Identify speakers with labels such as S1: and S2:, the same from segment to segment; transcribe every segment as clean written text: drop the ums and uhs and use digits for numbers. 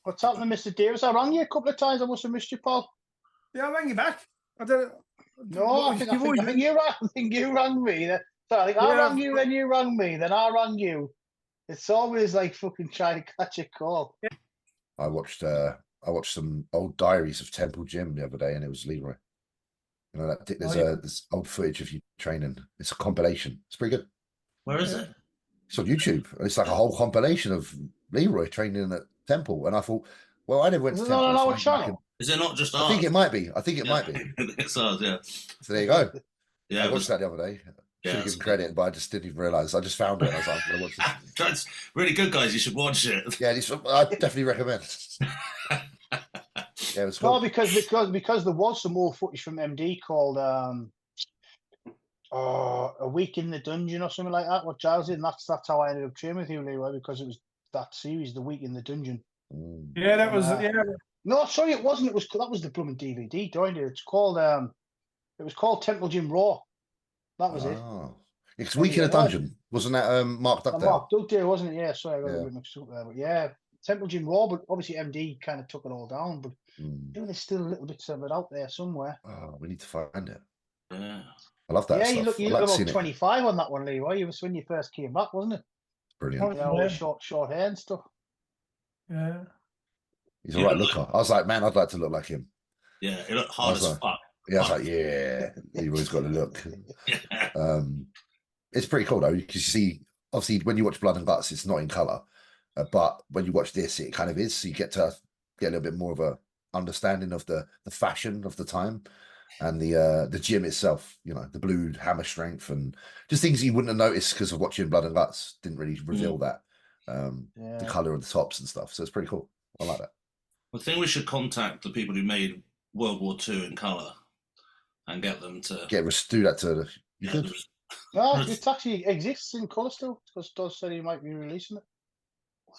S1: What's happening, Mr. Davis? I rang you a couple of times. I must have missed you, Paul.
S2: Yeah, I rang you back. I don't.
S1: No, I think you rang me. Sorry, I think I rang you, then you rang me, then I rang you. It's always like fucking trying to catch a call.
S3: Yeah. I watched some old diaries of Temple Gym the other day, and it was Leroy. You know, there's old footage of you training. It's a compilation. It's pretty good.
S4: Where is it?
S3: It's on YouTube. It's like a whole compilation of Leroy training at Temple, and I thought, well, I never went to Temple.
S1: Not on our channel.
S4: Is it not just ours?
S3: I think it might be.
S4: It's ours, yeah.
S3: So there you go.
S4: Yeah,
S3: I watched that the other day. Should have given credit, but I just didn't even realise. I just found it. And I was like, I'm going to watch this.
S4: That's really good, guys. You should watch it.
S3: Yeah, I definitely recommend. Yeah, it was cool.
S1: No, because there was some more footage from MD called A Week in the Dungeon or something like that. What Giles did, and that's how I ended up training with you, Leroy, because it was that series, The Week in the Dungeon.
S2: Yeah, that was
S1: No, sorry, it wasn't. That was the blooming DVD, joined it. It's called it was called Temple Gym Raw. That was it.
S3: It's Week in a Dungeon, wasn't that Mark Dugdale?
S1: Mark Dugdale, wasn't it? Yeah, sorry, I got a bit mixed up there. But yeah, Temple Gym Raw, but obviously MD kind of took it all down. But there's still little bits of it out there somewhere.
S3: Oh, we need to find it.
S4: Yeah.
S3: I love that
S1: Yeah,
S3: stuff.
S1: you look about 25 on that one, Leroy. You was when you first came back, wasn't it?
S3: Brilliant.
S1: Yeah, all short hair and stuff.
S2: Yeah.
S3: He's a right looker. I was like, man, I'd like to look like him.
S4: Yeah, he looked hard as fuck.
S3: Yeah, I was like, yeah, Leroy's got a look. It's pretty cool though, because you see, obviously, when you watch Blood and Guts, it's not in color, but when you watch this, it kind of is. So you get to get a little bit more of a understanding of the fashion of the time and the gym itself. You know, the blue hammer strength and just things you wouldn't have noticed because of watching Blood and Guts didn't really reveal that. The color of the tops and stuff. So it's pretty cool. I like that.
S4: I think we should contact the people who made World War II in color and get them to
S3: do that to the. You could.
S1: No, it actually exists in colour still, because Doz said he might be releasing it.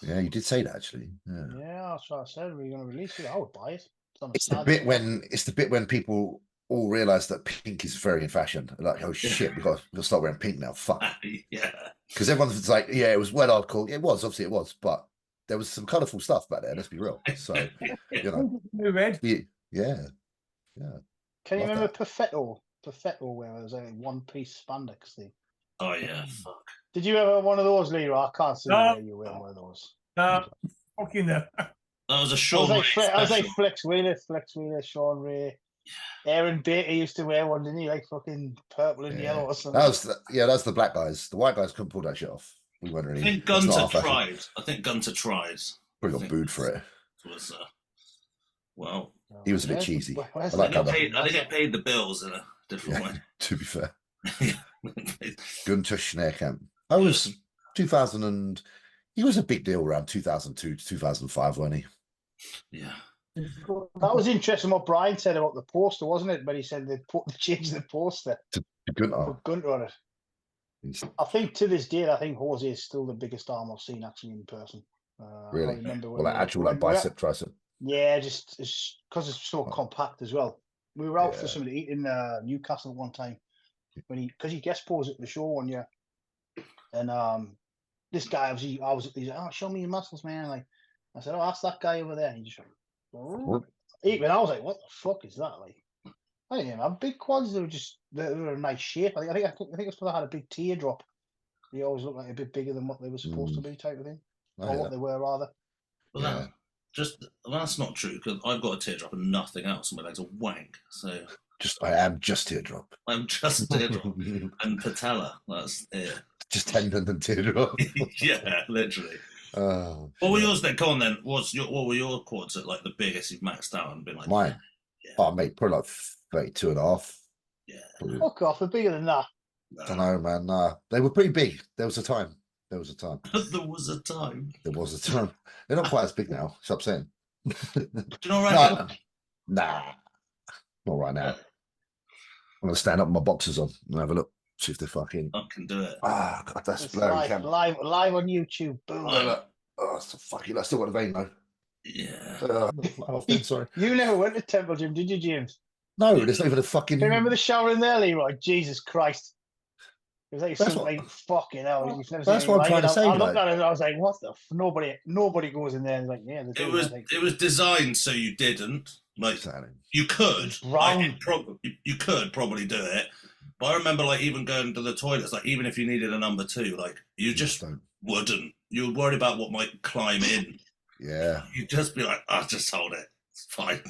S3: Yeah, you did say that actually.
S1: Yeah, that's what I said. We're going to release it. I would buy it.
S3: It's the bit when people all realise that pink is very in fashion. Like, oh shit, we've got to start wearing pink now. Fuck.
S4: Yeah.
S3: Because everyone's like, yeah, it was well hardcore. It was, obviously it was, but there was some colourful stuff back there. Let's be real. So, you know,
S2: red.
S3: Yeah.
S1: Can you remember Perfetto? Perfetto, where it was a one-piece spandex thing.
S4: Oh yeah, fuck.
S1: Did you ever have one of those, Leroy? I can't see where you wear one of those.
S2: Fucking no.
S4: That was a Sean Ray.
S1: I was like Flex Wheeler, Sean Ray. Aaron Baker used to wear one, didn't he? Like fucking purple and yellow or something.
S3: That's the black guys. The white guys couldn't pull that shit off. We weren't really.
S4: I think Gunter tried.
S3: Probably got booed for it.
S4: Was well.
S3: He was a bit cheesy.
S4: I didn't get paid the bills in a different way.
S3: To be fair. Gunter Schneerkamp. I was 2000 and he was a big deal around 2002 to 2005, wasn't he?
S4: Yeah.
S1: That was interesting what Brian said about the poster, wasn't it? But he said they changed the poster
S3: to Gunter.
S1: Put Gunter on it. I think to this day, I think Jose is still the biggest arm I've seen actually in person.
S3: Really? Well, like bicep, tricep.
S1: Yeah, just because it's so compact as well. We were out for something to eat in Newcastle one time because he guest posed at the show one year, and this guy he's like, oh, show me your muscles, man. Like I said, oh, that's that guy over there. And he just went, even I was like, what the fuck is that? Like, I didn't even have big quads. They were a nice shape. I think it's because I had a big teardrop. They always looked like a bit bigger than what they were supposed to be, type of thing, or what they were rather.
S4: Well, that's not true because I've got a teardrop and nothing else. My legs are wank. So
S3: I am just teardrop.
S4: I'm just teardrop and patella. That's it.
S3: Just tendon and teardrop.
S4: Yeah, literally. What were yours then? Come on then. What were your quads at like the biggest you've maxed out and been like?
S3: Mine. Yeah. Oh mate, probably like 32 and a half.
S4: Yeah.
S1: Fuck off, they're bigger than that.
S3: I don't know, man. Nah. They were pretty big. There was a time.
S4: There was a time.
S3: They're not quite as big now. Stop saying.
S4: Do you know right
S3: Nah. Not right now. I'm going to stand up with my boxers on and have a look. See if they fucking.
S4: I can do it.
S3: Ah, God, that's blurry camera.
S1: Live on YouTube. Boom.
S3: Oh, so fucking. I still got a vein though.
S4: Yeah.
S3: Sorry.
S1: You never went to Temple Gym, did you, James?
S3: No, there's not even a fucking.
S1: Do you remember the shower in there, Leroy? Jesus Christ. It was like
S3: That's
S1: something
S3: what-
S1: like fucking hell. You've never
S3: that's
S1: seen
S3: what I'm trying to say,
S1: I looked
S3: like-
S1: at it and I was like, what the nobody goes in there and like, yeah,
S4: It was designed so you didn't. Like
S3: Exactly.
S4: you could.
S1: It's brown.
S4: You could probably do it. But I remember like even going to the toilets, like even if you needed a number 2, like you just
S3: don't.
S4: wouldn't. You would worry about what might climb in.
S3: Yeah.
S4: You'd just be like, I'll just hold it. It's fine.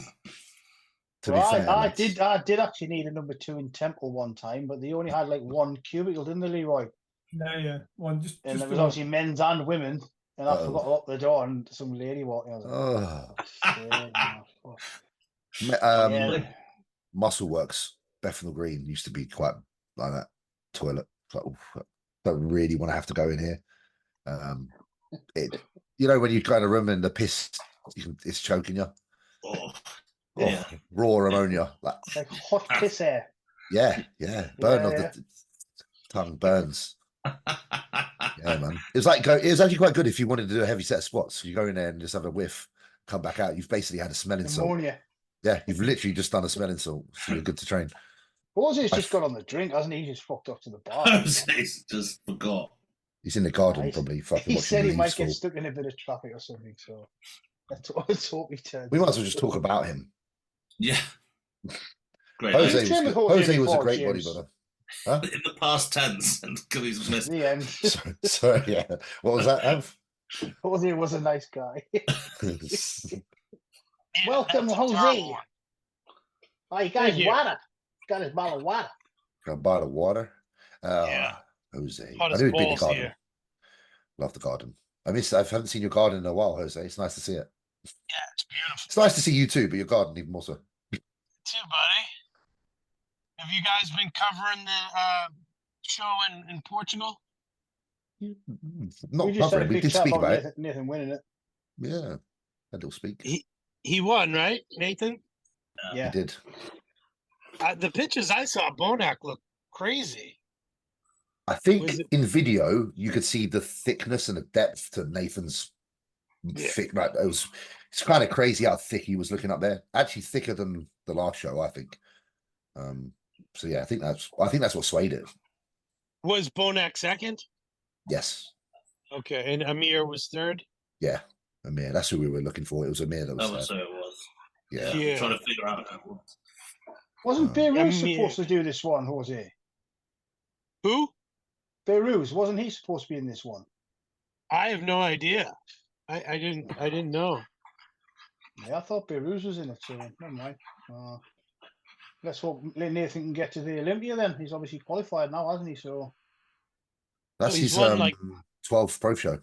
S3: To be fair,
S1: I
S3: that's-
S1: did actually need a number 2 in Temple one time, but they only had like one cubicle, didn't they, Leroy?
S2: Yeah. One just.
S1: And
S2: just
S1: it was
S2: about.
S1: obviously men's and women. And I
S3: Oh.
S1: forgot to lock the door, and some lady walked in. I was like,
S3: Oh.
S1: shit, no, fuck.
S3: Um, Muscle Works, Bethnal Green used to be quite like that toilet. It's like, oof, don't really want to have to go in here. It, you know, when you go in a room and the piss, it's choking you.
S4: Oh,
S3: Oh,
S4: yeah.
S3: raw ammonia, like
S1: Like hot piss air.
S3: yeah, burn of
S1: Yeah.
S3: the tongue burns. Yeah, man. It was actually quite good if you wanted to do a heavy set of squats. You go in there and just have a whiff, come back out. You've basically had a smelling salt.
S1: Pneumonia.
S3: Yeah, you've literally just done a smelling salt. So you're good to train.
S1: Jose's just got on the drink, hasn't he? He's just fucked off to the bar.
S4: Jose's just forgot.
S3: He's in the garden,
S1: Nice.
S3: probably fucking
S1: He
S3: watching
S1: said he
S3: the
S1: might
S3: leaves
S1: get
S3: fall.
S1: stuck in a bit of traffic or something, so let's hope he turns.
S3: We might as well just talk about him.
S4: Yeah. Great.
S3: Jose
S1: you
S3: was
S1: trained with
S3: good.
S1: Jose
S3: Jose was a
S1: before,
S3: great
S1: James?
S3: bodybuilder.
S4: In the past tense, and because he's missed.
S1: The end.
S3: So yeah, what was that, Av?
S1: Jose was a nice guy.
S5: Yeah,
S1: Welcome,
S5: that's a
S1: Jose.
S5: terrible one.
S1: Oh, he got
S5: Thank
S1: his
S5: you.
S1: water. Got his bottle of water.
S3: Got a bottle of water.
S5: Yeah.
S3: Jose.
S5: Hot
S3: I
S5: as
S3: knew he'd be in the
S5: balls
S3: garden.
S5: here.
S3: Love the garden. I haven't seen your garden in a while, Jose. It's nice to see it.
S5: Yeah, it's beautiful.
S3: It's nice to see you too, but your garden even more so.
S5: Too, buddy. Have you guys been covering the show in Portugal?
S3: Not
S1: We just had a
S3: covering, we
S1: quick
S3: did
S1: chat
S3: speak
S1: about
S3: about it.
S1: Nathan winning it.
S3: Yeah. I did speak.
S5: He won, right, Nathan?
S1: Yeah.
S3: He did.
S5: The pictures I saw, Bonac looked crazy.
S3: I think
S5: Was it-
S3: in video you could see the thickness and the depth to Nathan's
S5: Yeah.
S3: thick. Right, it's kind of crazy how thick he was looking up there. Actually, thicker than the last show, I think. So yeah, I think that's what swayed it.
S5: Was Bonac second?
S3: Yes,
S5: Okay, and Amir was third?
S3: yeah, Amir. That's who we were looking for. It was Amir that
S4: That
S3: was
S4: was
S3: there.
S4: who it was.
S3: Yeah.
S5: Yeah.
S4: I'm trying to figure out who it was.
S1: Wasn't Beirut
S5: mean-
S1: supposed to do this one, Jose?
S5: Who?
S1: Beirut, wasn't he supposed to be in this one?
S5: I have no idea. I didn't know.
S1: Yeah, I thought Beirut was in it, so never mind. Let's hope Nathan can get to the Olympia then. He's obviously qualified now, hasn't he? So
S3: That's
S5: he's
S3: his
S5: won, like-
S3: 12th pro show.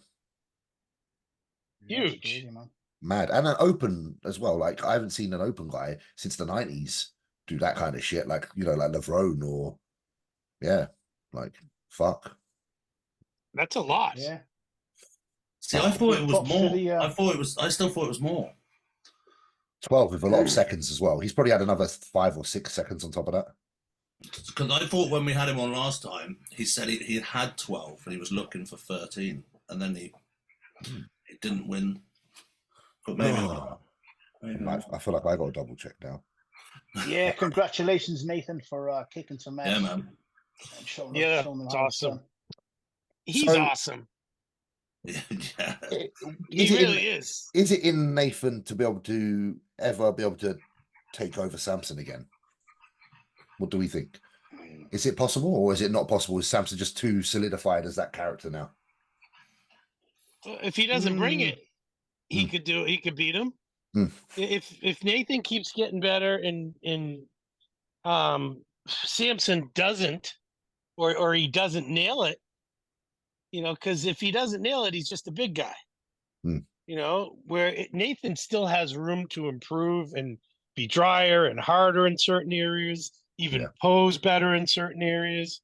S1: yeah, that's
S5: Huge.
S1: crazy, man.
S3: Mad. And an open as well. Like I haven't seen an open guy since the 90s do that kind of shit. Like, you know, like Levrone or yeah, like fuck.
S5: That's a lot.
S1: Yeah.
S4: See, I thought it was
S1: Props to
S4: more.
S1: the,
S4: I still thought it was more.
S3: 12 with a lot of seconds as well. He's probably had another 5 or 6 seconds on top of that.
S4: Because I thought when we had him on last time, he said he had 12 and he was looking for 13, and then he didn't win. But maybe.
S3: Oh, I feel like I got to double check now.
S1: Yeah, congratulations, Nathan, for kicking some ass.
S4: Yeah, man.
S1: And showing
S5: Yeah,
S1: showing them
S5: it's
S1: how it's
S5: awesome.
S1: done.
S5: He's
S3: So-
S5: awesome.
S4: Yeah.
S5: He
S3: Is it in-
S5: really is.
S3: Is it in Nathan to be able to take over Samson again? What do we think? Is it possible or is it not possible? Is Samson just too solidified as that character now?
S5: If he doesn't bring it, he
S3: Mm.
S5: could do. He could beat him.
S3: Mm.
S5: If Nathan keeps getting better and Samson doesn't, or he doesn't nail it, you know, because if he doesn't nail it, he's just a big guy.
S3: Mm.
S5: You know, Nathan still has room to improve and be drier and harder in certain areas, even
S3: Yeah.
S5: pose better in certain areas.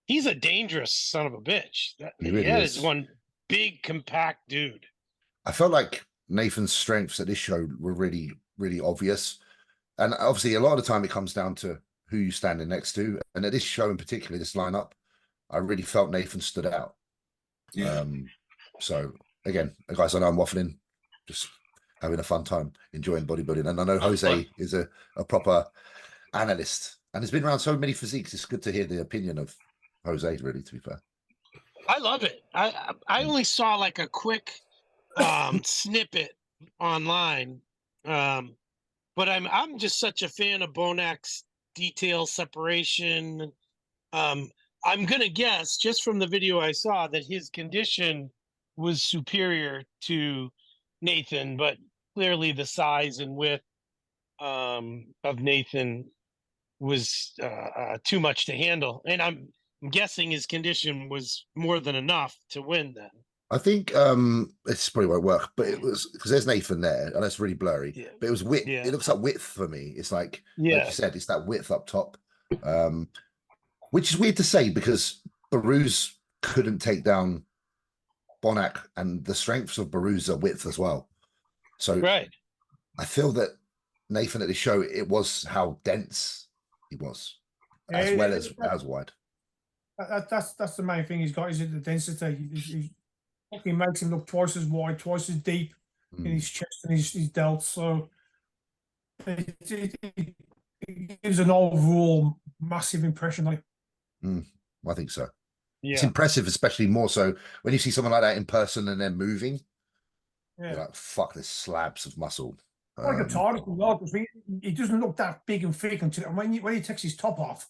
S5: He's a dangerous son of a bitch.
S3: He really
S5: that
S3: is.
S5: is one big compact dude.
S3: I felt like Nathan's strengths at this show were really, really obvious. And obviously, a lot of the time it comes down to who you're standing next to. And at this show in particular, this lineup, I really felt Nathan stood out.
S4: Yeah.
S3: So again, guys, I know I'm waffling, just having a fun time, enjoying bodybuilding. And I know Jose is a proper analyst and has been around so many physiques. It's good to hear the opinion of Jose, really, to be fair.
S5: I love it. I only saw like a quick snippet online, but I'm just such a fan of Bonak's detail separation. I'm gonna guess just from the video I saw that his condition was superior to Nathan, but clearly the size and width of Nathan was too much to handle, and I'm guessing his condition was more than enough to win then.
S3: I think this probably won't work, but it was because there's Nathan there, and that's really blurry.
S5: Yeah.
S3: But it was width.
S5: Yeah.
S3: It looks like width for me. It's like you
S5: Yeah,
S3: said, it's that width up top, which is weird to say because Baruz couldn't take down Bonac, and the strengths of Baruz are width as well. So
S5: right.
S3: I feel that Nathan at the show, it was how dense he was, as well as wide.
S2: That's the main thing he's got, is the density. He makes him look twice as wide, twice as deep in his chest and his delts. So it gives an overall massive impression.
S3: I think so.
S5: Yeah.
S3: It's impressive, especially more so when you see someone like that in person and they're moving.
S2: Yeah.
S3: You're like, fuck, there's slabs of muscle.
S2: Like a TARDIS as well, because he doesn't look that big and thick until when he takes his top off,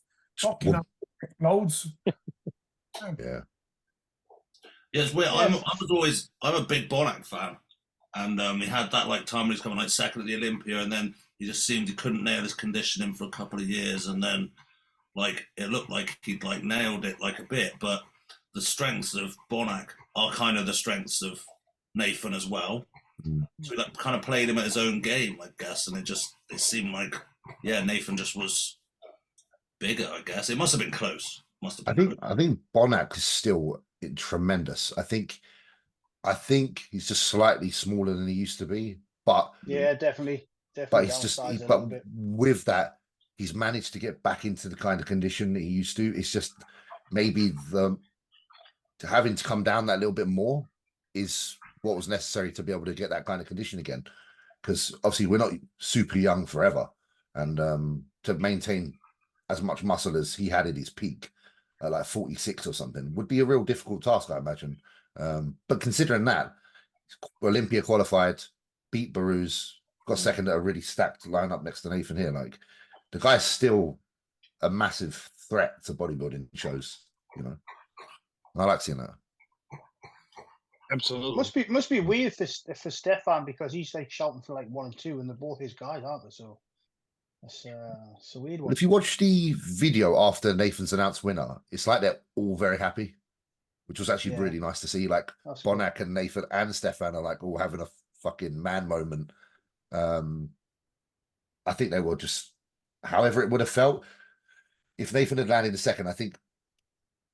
S2: explodes.
S3: Yeah.
S4: Yeah, it's weird. I'm a big Bonac fan, and he had that like time when he was coming like second at the Olympia, and then he just seemed he couldn't nail his conditioning for a couple of years, and then like it looked like he'd like nailed it like a bit, but the strengths of Bonac are kind of the strengths of Nathan as well. So he like kind of played him at his own game, I guess, and it seemed like Nathan just was bigger, I guess. It must have been close.
S3: I think Bonac is still tremendous. I think he's just slightly smaller than he used to be, but
S1: yeah, definitely.
S3: But he's just, with that, he's managed to get back into the kind of condition that he used to. It's just maybe having to come down that little bit more is what was necessary to be able to get that kind of condition again. Because obviously we're not super young forever, and to maintain as much muscle as he had at his peak at like 46 or something would be a real difficult task, I imagine. But considering that, Olympia qualified, beat Baruz, got second at a really stacked lineup next to Nathan here. Like, the guy's still a massive threat to bodybuilding shows, you know. And I like seeing that.
S5: Absolutely.
S1: Must be weird for Stefan, because he's like shouting for like 1 and 2, and they're both his guys, aren't they? So it's a weird one.
S3: Well, if you watch the video after Nathan's announced winner, it's like they're all very happy, which was actually really nice to see. Like, that's Bonac cool. And Nathan and Stefan are like all having a fucking man moment. I think they were just, however it would have felt if Nathan had landed a second, I think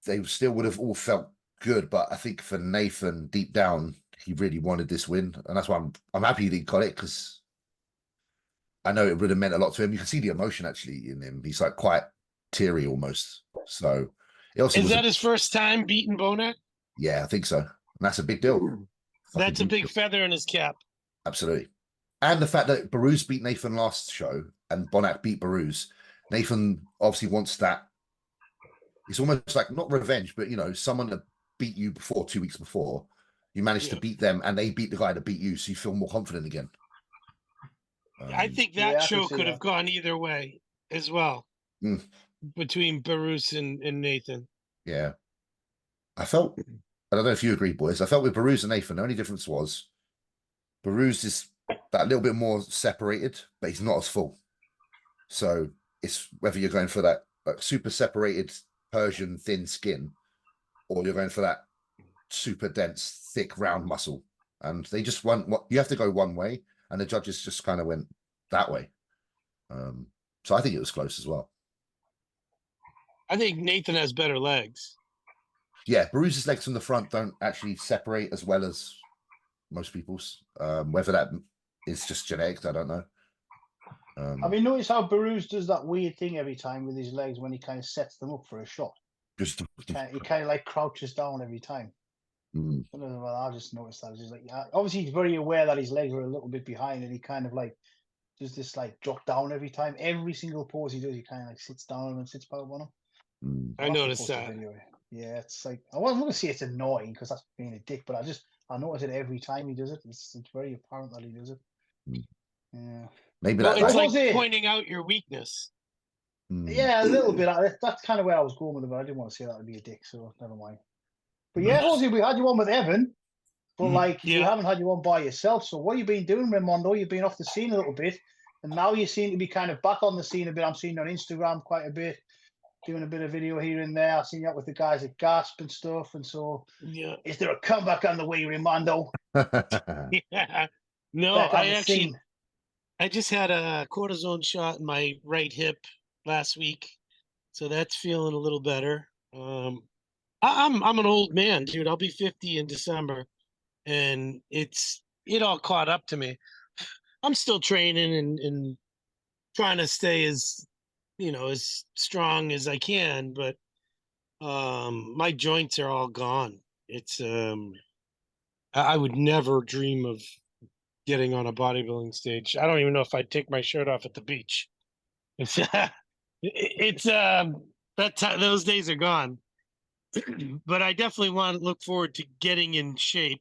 S3: they still would have all felt good. But I think for Nathan, deep down, he really wanted this win, and that's why I'm happy that he got it, because I know it would have meant a lot to him. You can see the emotion actually in him. He's like quite teary almost. So it also
S5: is that his first time beating Bonac?
S3: Yeah, I think so. And that's a big deal.
S5: That's a big feather in his cap.
S3: Absolutely. And the fact that Baruz beat Nathan last show and Bonac beat Baruz, Nathan obviously wants that. It's almost like not revenge, but you know, someone that beat you before 2 weeks before, you managed to beat them, and they beat the guy that beat you, so you feel more confident again.
S5: I think that show could have gone either way as well, between Baruz and Nathan.
S3: Yeah. I don't know if you agree, boys. I felt with Baruz and Nathan, the only difference was Baruz is that little bit more separated, but he's not as full. So it's whether you're going for that like super separated Persian thin skin, or you're going for that super dense, thick, round muscle. And they just want what you have to go one way, and the judges just kind of went that way. So I think it was close as well.
S5: I think Nathan has better legs.
S3: Yeah, Baruz's legs from the front don't actually separate as well as most people's. Whether that is just genetics, I don't know.
S1: Have you noticed how Baruz does that weird thing every time with his legs when he kind of sets them up for a shot? He kind of like crouches down every time. I just noticed that. Just like, obviously, he's very aware that his legs are a little bit behind, and he kind of like does this like drop down every time. Every single pose he does, he kind of like sits down and sits back on
S5: I noticed that.
S1: Yeah, it's like I wasn't going to say it's annoying because that's being a dick, but I notice it every time he does it. It's very apparent that he does it. Yeah,
S3: Maybe
S5: Well,
S3: that.
S5: it's
S3: Like,
S5: like pointing out your weakness.
S1: yeah, a little bit. That's kind of where I was going with it, but I didn't want to say that would be a dick, so never mind. But yeah, Jose, we had you on with Evan, but like we haven't had you on by yourself. So what have you been doing, Raymond? You've been off the scene a little bit, and now you seem to be kind of back on the scene a bit. I'm seeing you on Instagram quite a bit, doing a bit of video here and there. I've seen you out with the guys at Gasp and stuff. And so, is there a comeback on the way, Raymond?
S5: Yeah. No, I just had a cortisone shot in my right hip last week, so that's feeling a little better. I'm an old man, dude. I'll be 50 in December, and it all caught up to me. I'm still training and trying to stay as strong as I can, but my joints are all gone. It's I would never dream of getting on a bodybuilding stage. I don't even know if I'd take my shirt off at the beach. Those days are gone. But I definitely want to look forward to getting in shape.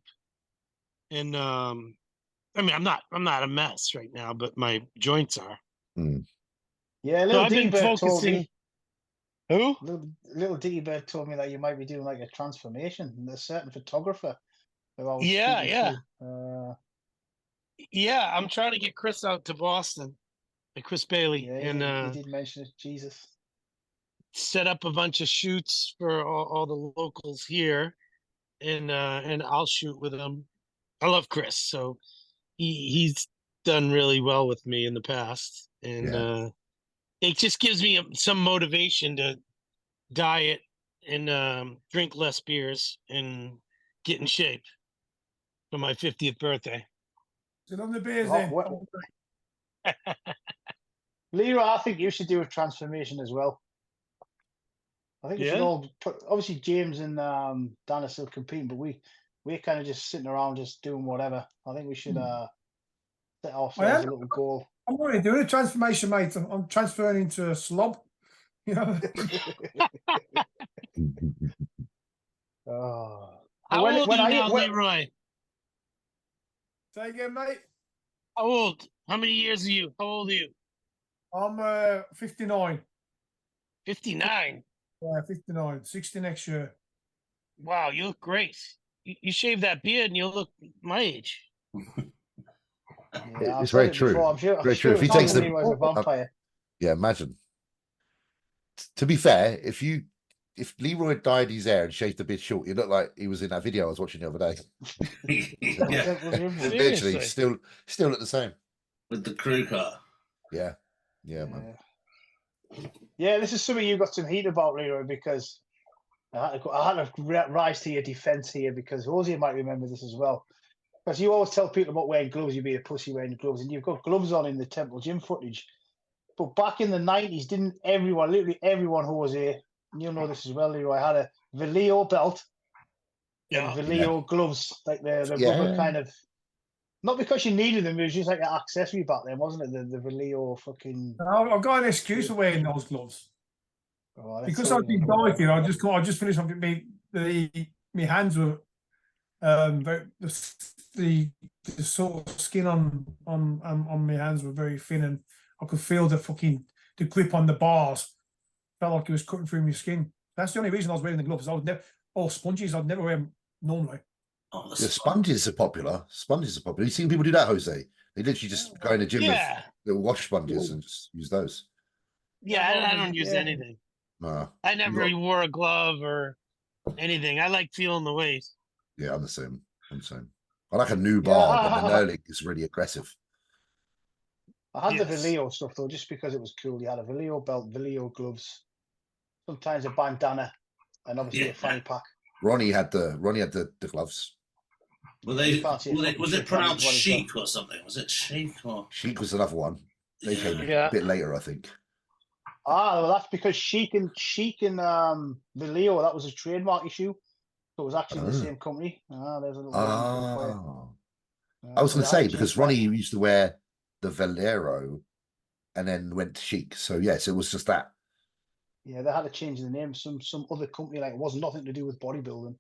S5: And I mean, I'm not a mess right now, but my joints are.
S1: Yeah, little D-Bird told me.
S5: Who?
S1: Little D-Bird told me that you might be doing like a transformation. And there's a certain photographer who I was
S5: Yeah.
S1: to.
S5: Yeah, I'm trying to get Chris out to Boston, like Chris Bailey, and
S1: he did mention it. Jesus,
S5: set up a bunch of shoots for all the locals here, and I'll shoot with him. I love Chris, so he's done really well with me in the past, and it just gives me some motivation to diet and drink less beers and get in shape for my 50th birthday.
S2: Sit on the beers then.
S1: Leroy, I think you should do a transformation as well. I think we should all obviously James and Dan are still competing, but we're kind of just sitting around just doing whatever. I think we should set ourselves a little goal.
S2: I'm already doing a transformation, mate. I'm transferring into a slob. You know.
S5: How old are you now, Leroy?
S2: Say again, mate.
S5: How old? How many years are you? How old are you?
S2: I'm 59.
S5: 59?
S2: Yeah, 59. 60 next year.
S5: Wow, you look great. You shave that beard and you look my age.
S1: Yeah,
S3: it's very true. Very true. If he takes the
S1: vampire.
S3: Yeah, imagine. To be fair, if Leroy dyed his hair and shaved the beard short, he looked like he was in that video I was watching the other day. Literally, still look the same
S4: with the crew cut.
S3: Yeah, man.
S1: Yeah, this is something you got some heat about, Leroy, because I had to rise to your defense here because Jose might remember this as well. Because you always tell people about wearing gloves, you'd be a pussy wearing gloves, and you've got gloves on in the Temple Gym footage. But back in the 90s, didn't everyone, literally everyone, Jose, and you'll know this as well, Leroy, had a Vallejo belt and Vallejo gloves, like the rubber kind of, not because you needed them, it was just like an accessory back then, wasn't it? The Vallejo fucking...
S2: I've got an excuse for wearing those gloves. Because I've been dieting, I just finished off my hands were the sort of skin on my hands were very thin, and I could feel the grip on the bars. Felt like it was cutting through my skin. That's the only reason I was wearing the gloves. I would never, sponges, I'd never wear them normally.
S3: The sponges are popular. You've seen people do that, Jose? They literally just go in the gym with little wash sponges and just use those.
S5: Yeah, I don't use anything.
S3: No,
S5: I never wore a glove or anything. I like feeling the weight.
S3: Yeah, I'm the same. I like a new bar, but the knurling is really aggressive.
S1: I had the Vallejo stuff though, just because it was cool. You had a Vallejo belt, Vallejo gloves, sometimes a bandana, and obviously a fanny pack.
S3: Ronnie had the gloves.
S4: Was it pronounced chic or something? Was it chic or
S3: chic was another one? They came a bit later, I think.
S1: Well, that's because chic and Vallejo, that was a trademark issue. So it was actually the same company. There's a little
S3: I was going to say, because Ronnie used to wear the Valero and then went to chic. So yes, it was just that.
S1: Yeah, they had to change the name. Some other company, like, it was nothing to do with bodybuilding.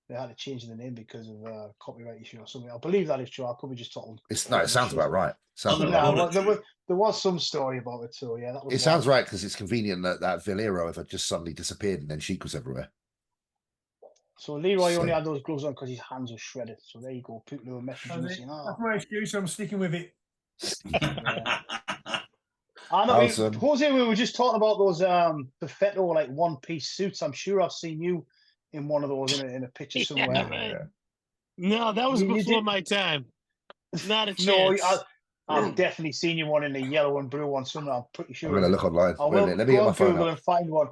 S1: They had to change the name because of copyright issue or something. I believe that is true. I could be just talking.
S3: It sounds about right. Sounds
S4: Oh,
S3: about
S4: no,
S3: right.
S1: There was some story about it, so yeah, that was.
S3: It sounds right because it's convenient that Valero had just suddenly disappeared and then Sheik was everywhere.
S1: So Leroy only
S3: So-
S1: had those gloves on because his hands were shredded. So there you go. People who were messaging me saying,
S2: That's my excuse. I'm sticking with it.
S1: I know,
S3: Awesome.
S1: Jose, we were just talking about those perfecto like one-piece suits. I'm sure I've seen you in one of those in a picture
S5: Yeah,
S1: somewhere.
S5: right. No, that was
S1: You
S5: before
S1: did-
S5: my time. Not a
S1: No,
S5: chance.
S1: I've definitely seen you one in the yellow and blue one somewhere. I'm pretty sure.
S3: I'm going to look online.
S1: I
S3: Wait a
S1: will
S3: minute, let me
S1: go
S3: get my
S1: on
S3: phone
S1: Google
S3: up.
S1: and find one.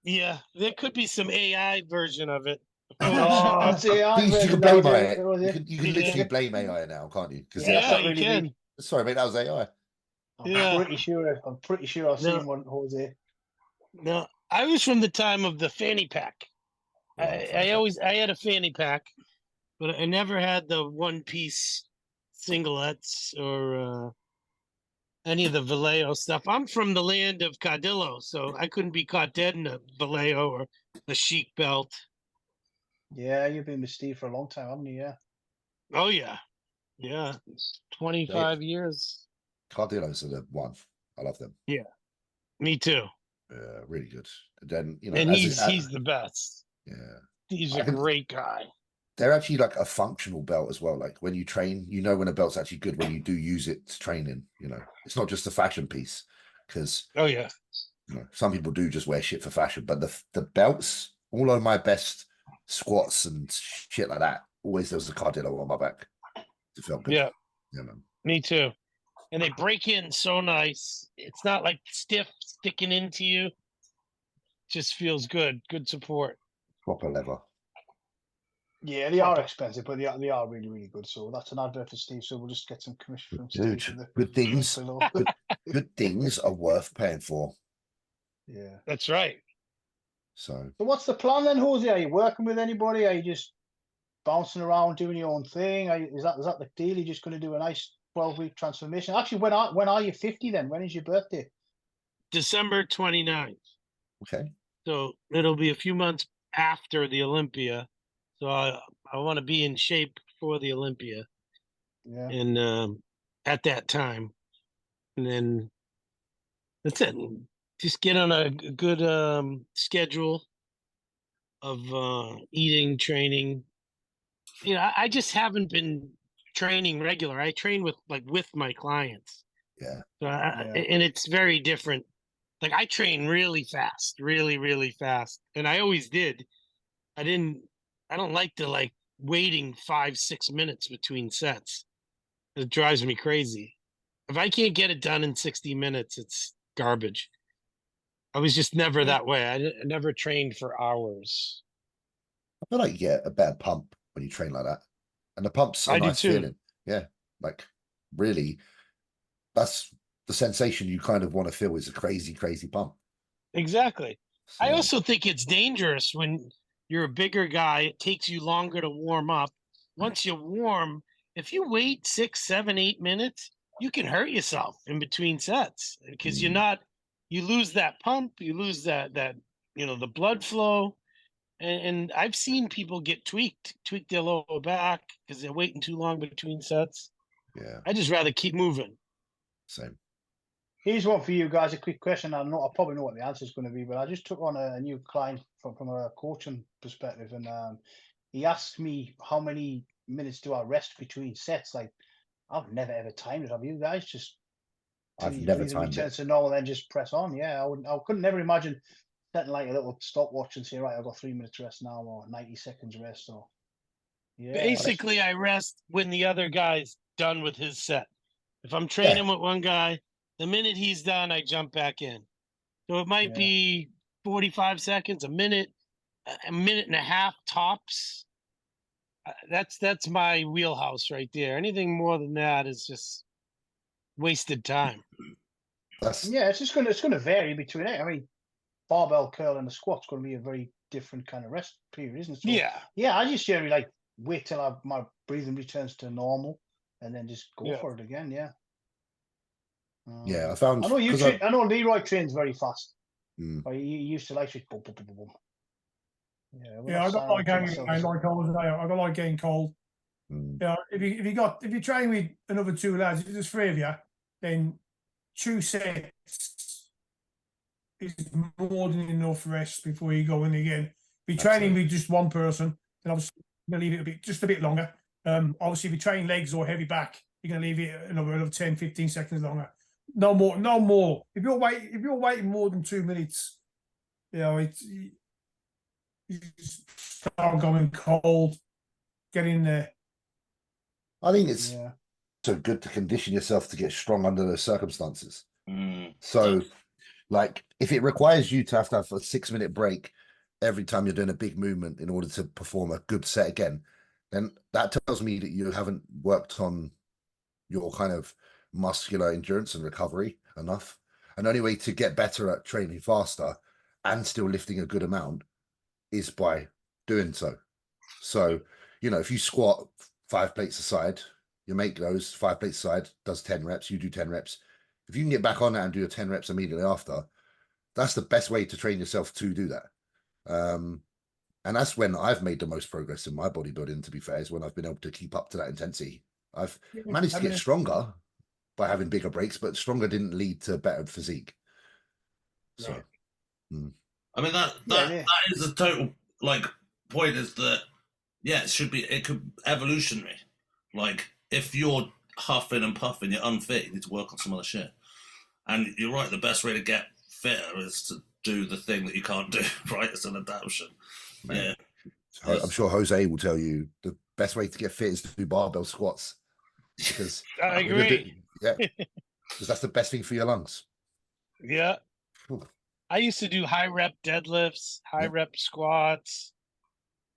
S5: Yeah, there could be some AI version of it.
S1: Oh, it's AI
S3: Please, you
S1: version
S3: can blame
S1: now,
S3: AI.
S1: Jose.
S3: You can literally blame AI now, can't you? 'Cause
S1: Yeah, that's
S5: Yeah,
S1: not
S5: you
S1: really
S5: can.
S1: me.
S3: sorry, mate, that was AI.
S5: Yeah.
S1: I'm pretty sure I've
S5: No.
S1: seen one, Jose.
S5: No, I was from the time of the fanny pack. I had a fanny pack, but I never had the one piece singlets or any of the Vallejo stuff. I'm from the land of Cardillo, so I couldn't be caught dead in a Vallejo or a Chic belt.
S1: Yeah, you've been with Steve for a long time, haven't you? Yeah.
S5: Oh yeah, yeah, 25 years.
S3: Cardillos are the one. I love them.
S5: Me too.
S3: Really good. And then,
S5: And he's the best.
S3: yeah.
S5: He's
S3: I
S5: a
S3: can-
S5: great guy.
S3: They're actually like a functional belt as well. Like when you train, you know when a belt's actually good when you do use it to train in. It's not just a fashion piece because
S5: Oh yeah.
S3: some people do just wear shit for fashion, but the belts, all of my best squats and shit like that, always there was a Cardillo on my back. It felt good.
S5: Yeah,
S3: Yeah, man.
S5: me too. And they break in so nice. It's not like stiff sticking into you. Just feels good. Good support.
S3: Proper leather.
S1: Yeah, they are expensive, but they are really, really good. So that's an advert for Steve. So we'll just get some commission from
S3: Dude,
S1: Steve. For the
S3: good things.
S1: below.
S3: Good things are worth paying for.
S1: Yeah.
S5: That's right.
S3: So
S1: So what's the plan then, Jose? Are you working with anybody? Are you just bouncing around doing your own thing? Is that the deal? You're just going to do a nice 12-week transformation? Actually, when are you 50 then? When is your birthday?
S5: December 29th.
S3: okay.
S5: So it'll be a few months after the Olympia. So I want to be in shape for the Olympia
S1: Yeah.
S5: and at that time. And then that's it. Just get on a good schedule of eating, training. I just haven't been training regular. I train with my clients.
S3: Yeah.
S5: So
S1: Yeah.
S5: and it's very different. Like I train really fast, really, really fast. And I always did. I don't like to waiting 5-6 minutes between sets. It drives me crazy. If I can't get it done in 60 minutes, it's garbage. I was just never that way. I never trained for hours.
S3: I feel like you get a better pump when you train like that. And the pump's a
S5: I do
S3: nice
S5: too.
S3: feeling. Yeah. Like really, that's the sensation you kind of want to feel is a crazy, crazy pump.
S5: Exactly.
S3: So,
S5: I also think it's dangerous when you're a bigger guy. It takes you longer to warm up. Once you warm, if you wait 6, 7, 8 minutes, you can hurt yourself in between sets because you lose that pump, you lose that the blood flow. And I've seen people get tweak their lower back because they're waiting too long between sets.
S3: yeah,
S5: I just rather keep moving.
S3: same.
S1: Here's one for you guys. A quick question. I probably know what the answer is going to be, but I just took on a new client from a coaching perspective, and he asked me how many minutes do I rest between sets. Like I've never ever timed it. Have you guys? Just
S3: I've
S1: till
S3: never
S1: breathing
S3: timed
S1: returns
S3: it.
S1: to normal, then just press on. Yeah, I couldn't never imagine setting like a little stopwatch and say, right, I've got 3 minutes rest now or 90 seconds rest. So yeah,
S5: Basically, I rest when the other guy's done with his set. If I'm training with one guy, the minute he's done, I jump back in. So it might be 45 seconds, a minute and a half tops. That's my wheelhouse right there. Anything more than that is just wasted time.
S1: yeah, it's going to vary between it. I mean, barbell curl and the squat's going to be a very different kind of rest period, isn't it? So, yeah, I just generally wait till my breathing returns to normal, and then just go for it again. Yeah.
S3: Yeah, I found
S1: I know you. I know Leroy trains very fast. Or you used to like boom, boom, boom, boom, boom. Yeah,
S2: Yeah, I don't like hanging around like cold. I don't like getting cold.
S3: Mm.
S2: If you train with another two lads, if there's three of you, then 2 sets is more than enough rest before you go in again. If you're training with just one person, then obviously you're going to leave it just a bit longer. Obviously, if you train legs or heavy back, you're going to leave it another 10, 15 seconds longer. No more. If you're waiting more than 2 minutes, you start going cold. Get in there.
S3: I think it's so good to condition yourself to get strong under those circumstances. So, like, if it requires you to have a 6-minute break every time you're doing a big movement in order to perform a good set again, then that tells me that you haven't worked on your kind of muscular endurance and recovery enough. And the only way to get better at training faster and still lifting a good amount is by doing so. So, if you squat 5 plates aside, your mate goes 5 plates aside, does 10 reps, you do 10 reps. If you can get back on that and do your 10 reps immediately after, that's the best way to train yourself to do that. And that's when I've made the most progress in my bodybuilding, to be fair, is when I've been able to keep up to that intensity. I've managed to get stronger by having bigger breaks, but stronger didn't lead to better physique. So,
S4: I mean, that is the total, point is that, it could evolutionary. Like, if you're huffing and puffing, you're unfit, you need to work on some other shit. And you're right, the best way to get fitter is to do the thing that you can't do, right? It's an adaptation. Man. Yeah.
S3: I'm sure Jose will tell you the best way to get fit is to do barbell squats. Because
S5: I agree.
S3: Because that's the best thing for your lungs.
S5: Yeah. I used to do high rep deadlifts, high rep squats.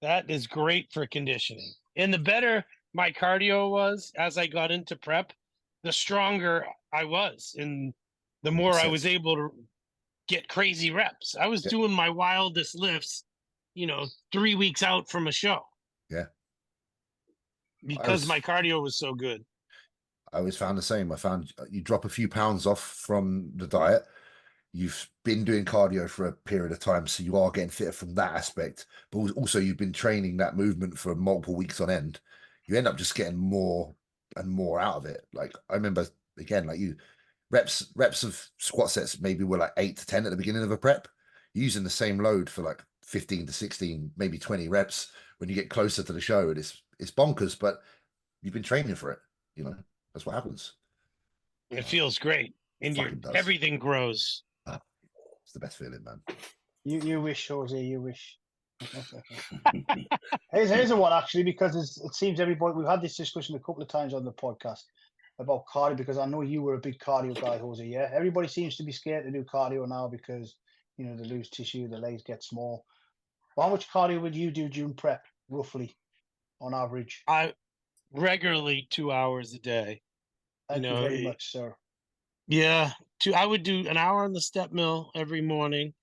S5: That is great for conditioning. And the better my cardio was as I got into prep, the stronger I was, and the more I was able to get crazy reps. I was doing my wildest lifts, 3 weeks out from a show.
S3: Yeah.
S5: Because my cardio was so good.
S3: I always found the same. I found you drop a few pounds off from the diet. You've been doing cardio for a period of time, so you are getting fitter from that aspect. But also, you've been training that movement for multiple weeks on end. You end up just getting more and more out of it. Like, I remember, again, like reps of squat sets maybe were like 8 to 10 at the beginning of a prep. You're using the same load for like 15 to 16, maybe 20 reps when you get closer to the show. And it's bonkers, but you've been training for it. That's what happens.
S5: It feels great. And everything grows.
S3: It's the best feeling, man.
S1: You wish, Jose, you wish. Here's a one, actually, because it seems everybody, we've had this discussion a couple of times on the podcast about cardio, because I know you were a big cardio guy, Jose. Yeah, everybody seems to be scared to do cardio now because they lose tissue, the legs get small. But how much cardio would you do during prep, roughly, on average?
S5: I regularly 2 hours a day.
S1: Thank you very much, sir.
S5: Yeah, I would do an hour on the step mill every morning,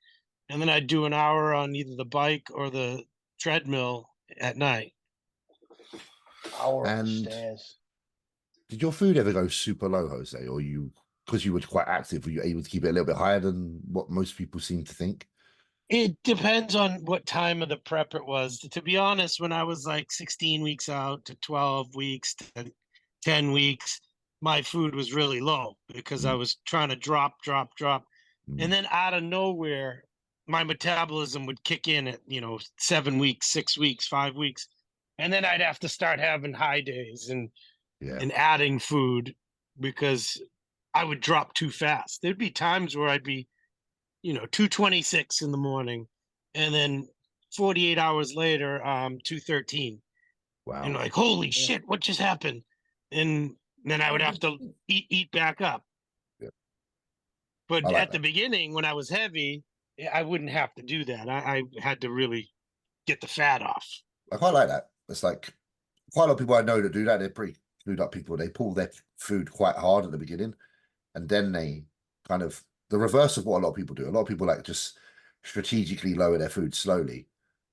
S5: and then I'd do an hour on either the bike or the treadmill at night.
S1: Hour on the stairs.
S3: Did your food ever go super low, Jose, or because you were quite active, were you able to keep it a little bit higher than what most people seem to think?
S5: It depends on what time of the prep it was. To be honest, when I was like 16 weeks out to 12 weeks to 10 weeks, my food was really low because I was trying to drop. And then out of nowhere, my metabolism would kick in at, 7 weeks, 6 weeks, 5 weeks. And then I'd have to start having high days and adding food because I would drop too fast. There'd be times where I'd be, 226 in the morning, and then 48 hours later, 213.
S3: Wow.
S5: And like, holy shit, what just happened? And then I would have to eat back up. Yeah. But at the beginning, when I was heavy, I wouldn't have to do that. I had to really get the fat off.
S3: I quite like that. It's like quite a lot of people I know that do that. They're pretty clued up people. They pull their food quite hard at the beginning, and then they kind of the reverse of what a lot of people do. A lot of people like just strategically lower their food slowly.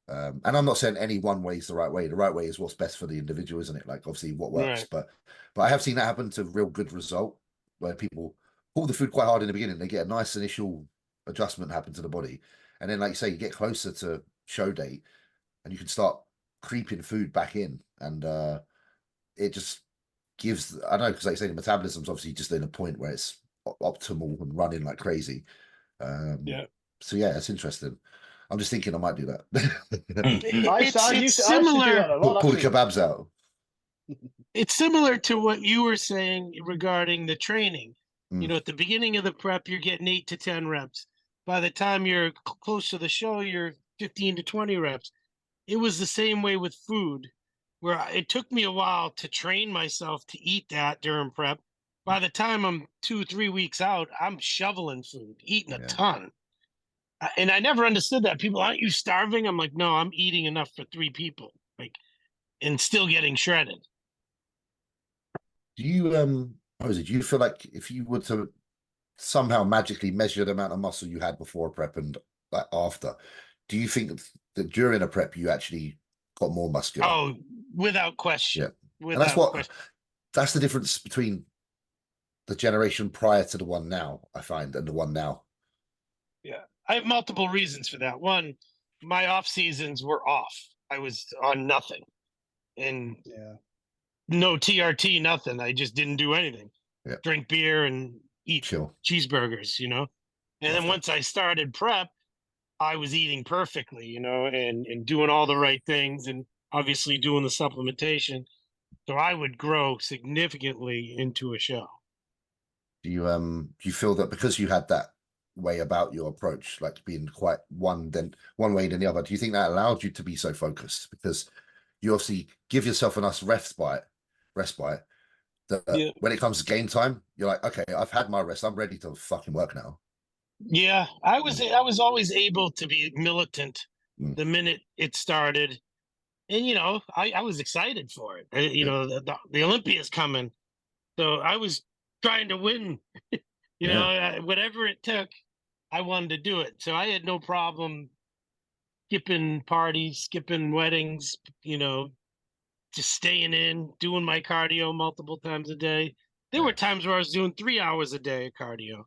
S3: And I'm not saying any one way is the right way. The right way is what's best for the individual, isn't it? Like, obviously what works, but I have seen that happen to real good result where people pull the food quite hard in the beginning. They get a nice initial adjustment happen to the body. And then, like you say, you get closer to show date and you can start creeping food back in. And it just gives, I know, because like you say, the metabolism's obviously just in a point where it's optimal and running like crazy. So yeah, it's interesting. I'm just thinking I might do that.
S5: It's
S1: I used to do
S5: similar.
S1: that a lot,
S3: Pull the
S1: actually.
S3: kebabs out.
S5: It's similar to what you were saying regarding the training. You
S3: Mm.
S5: know, at the beginning of the prep, you're getting 8 to 10 reps. By the time you're close to the show, you're 15 to 20 reps. It was the same way with food, where it took me a while to train myself to eat that during prep. By the time I'm 2-3 weeks out, I'm shoveling food, eating a ton. And I never understood that. People, aren't you starving? I'm like, no, I'm eating enough for 3 people, like, and still getting shredded.
S3: Do you how is it? Do you feel like if you were to somehow magically measure the amount of muscle you had before a prep and like after, do you think that during a prep you actually got more muscular?
S5: Oh, without question.
S3: Yeah. And that's what that's the difference between the generation prior to the one now, I find, and the one now.
S5: Yeah. I have multiple reasons for that. One, my off seasons were off. I was on nothing. And no TRT, nothing. I just didn't do anything. Drink beer and eat cheeseburgers, you know. And then once I started prep, I was eating perfectly, you know, and doing all the right things and obviously doing the supplementation. So I would grow significantly into a show.
S3: Do you feel that because you had that way about your approach, like being quite one way than the other, do you think that allowed you to be so focused? Because you obviously give yourself enough respite that when it comes to game time, you're like, okay, I've had my rest, I'm ready to fucking work now.
S5: Yeah, I was always able to be militant the minute it started. And, you know, I was excited for it. You know, the Olympia's coming. So I was trying to win, you know, whatever it took, I wanted to do it. So I had no problem skipping parties, skipping weddings, you know, just staying in, doing my cardio multiple times a day. There were times where I was doing 3 hours a day of cardio.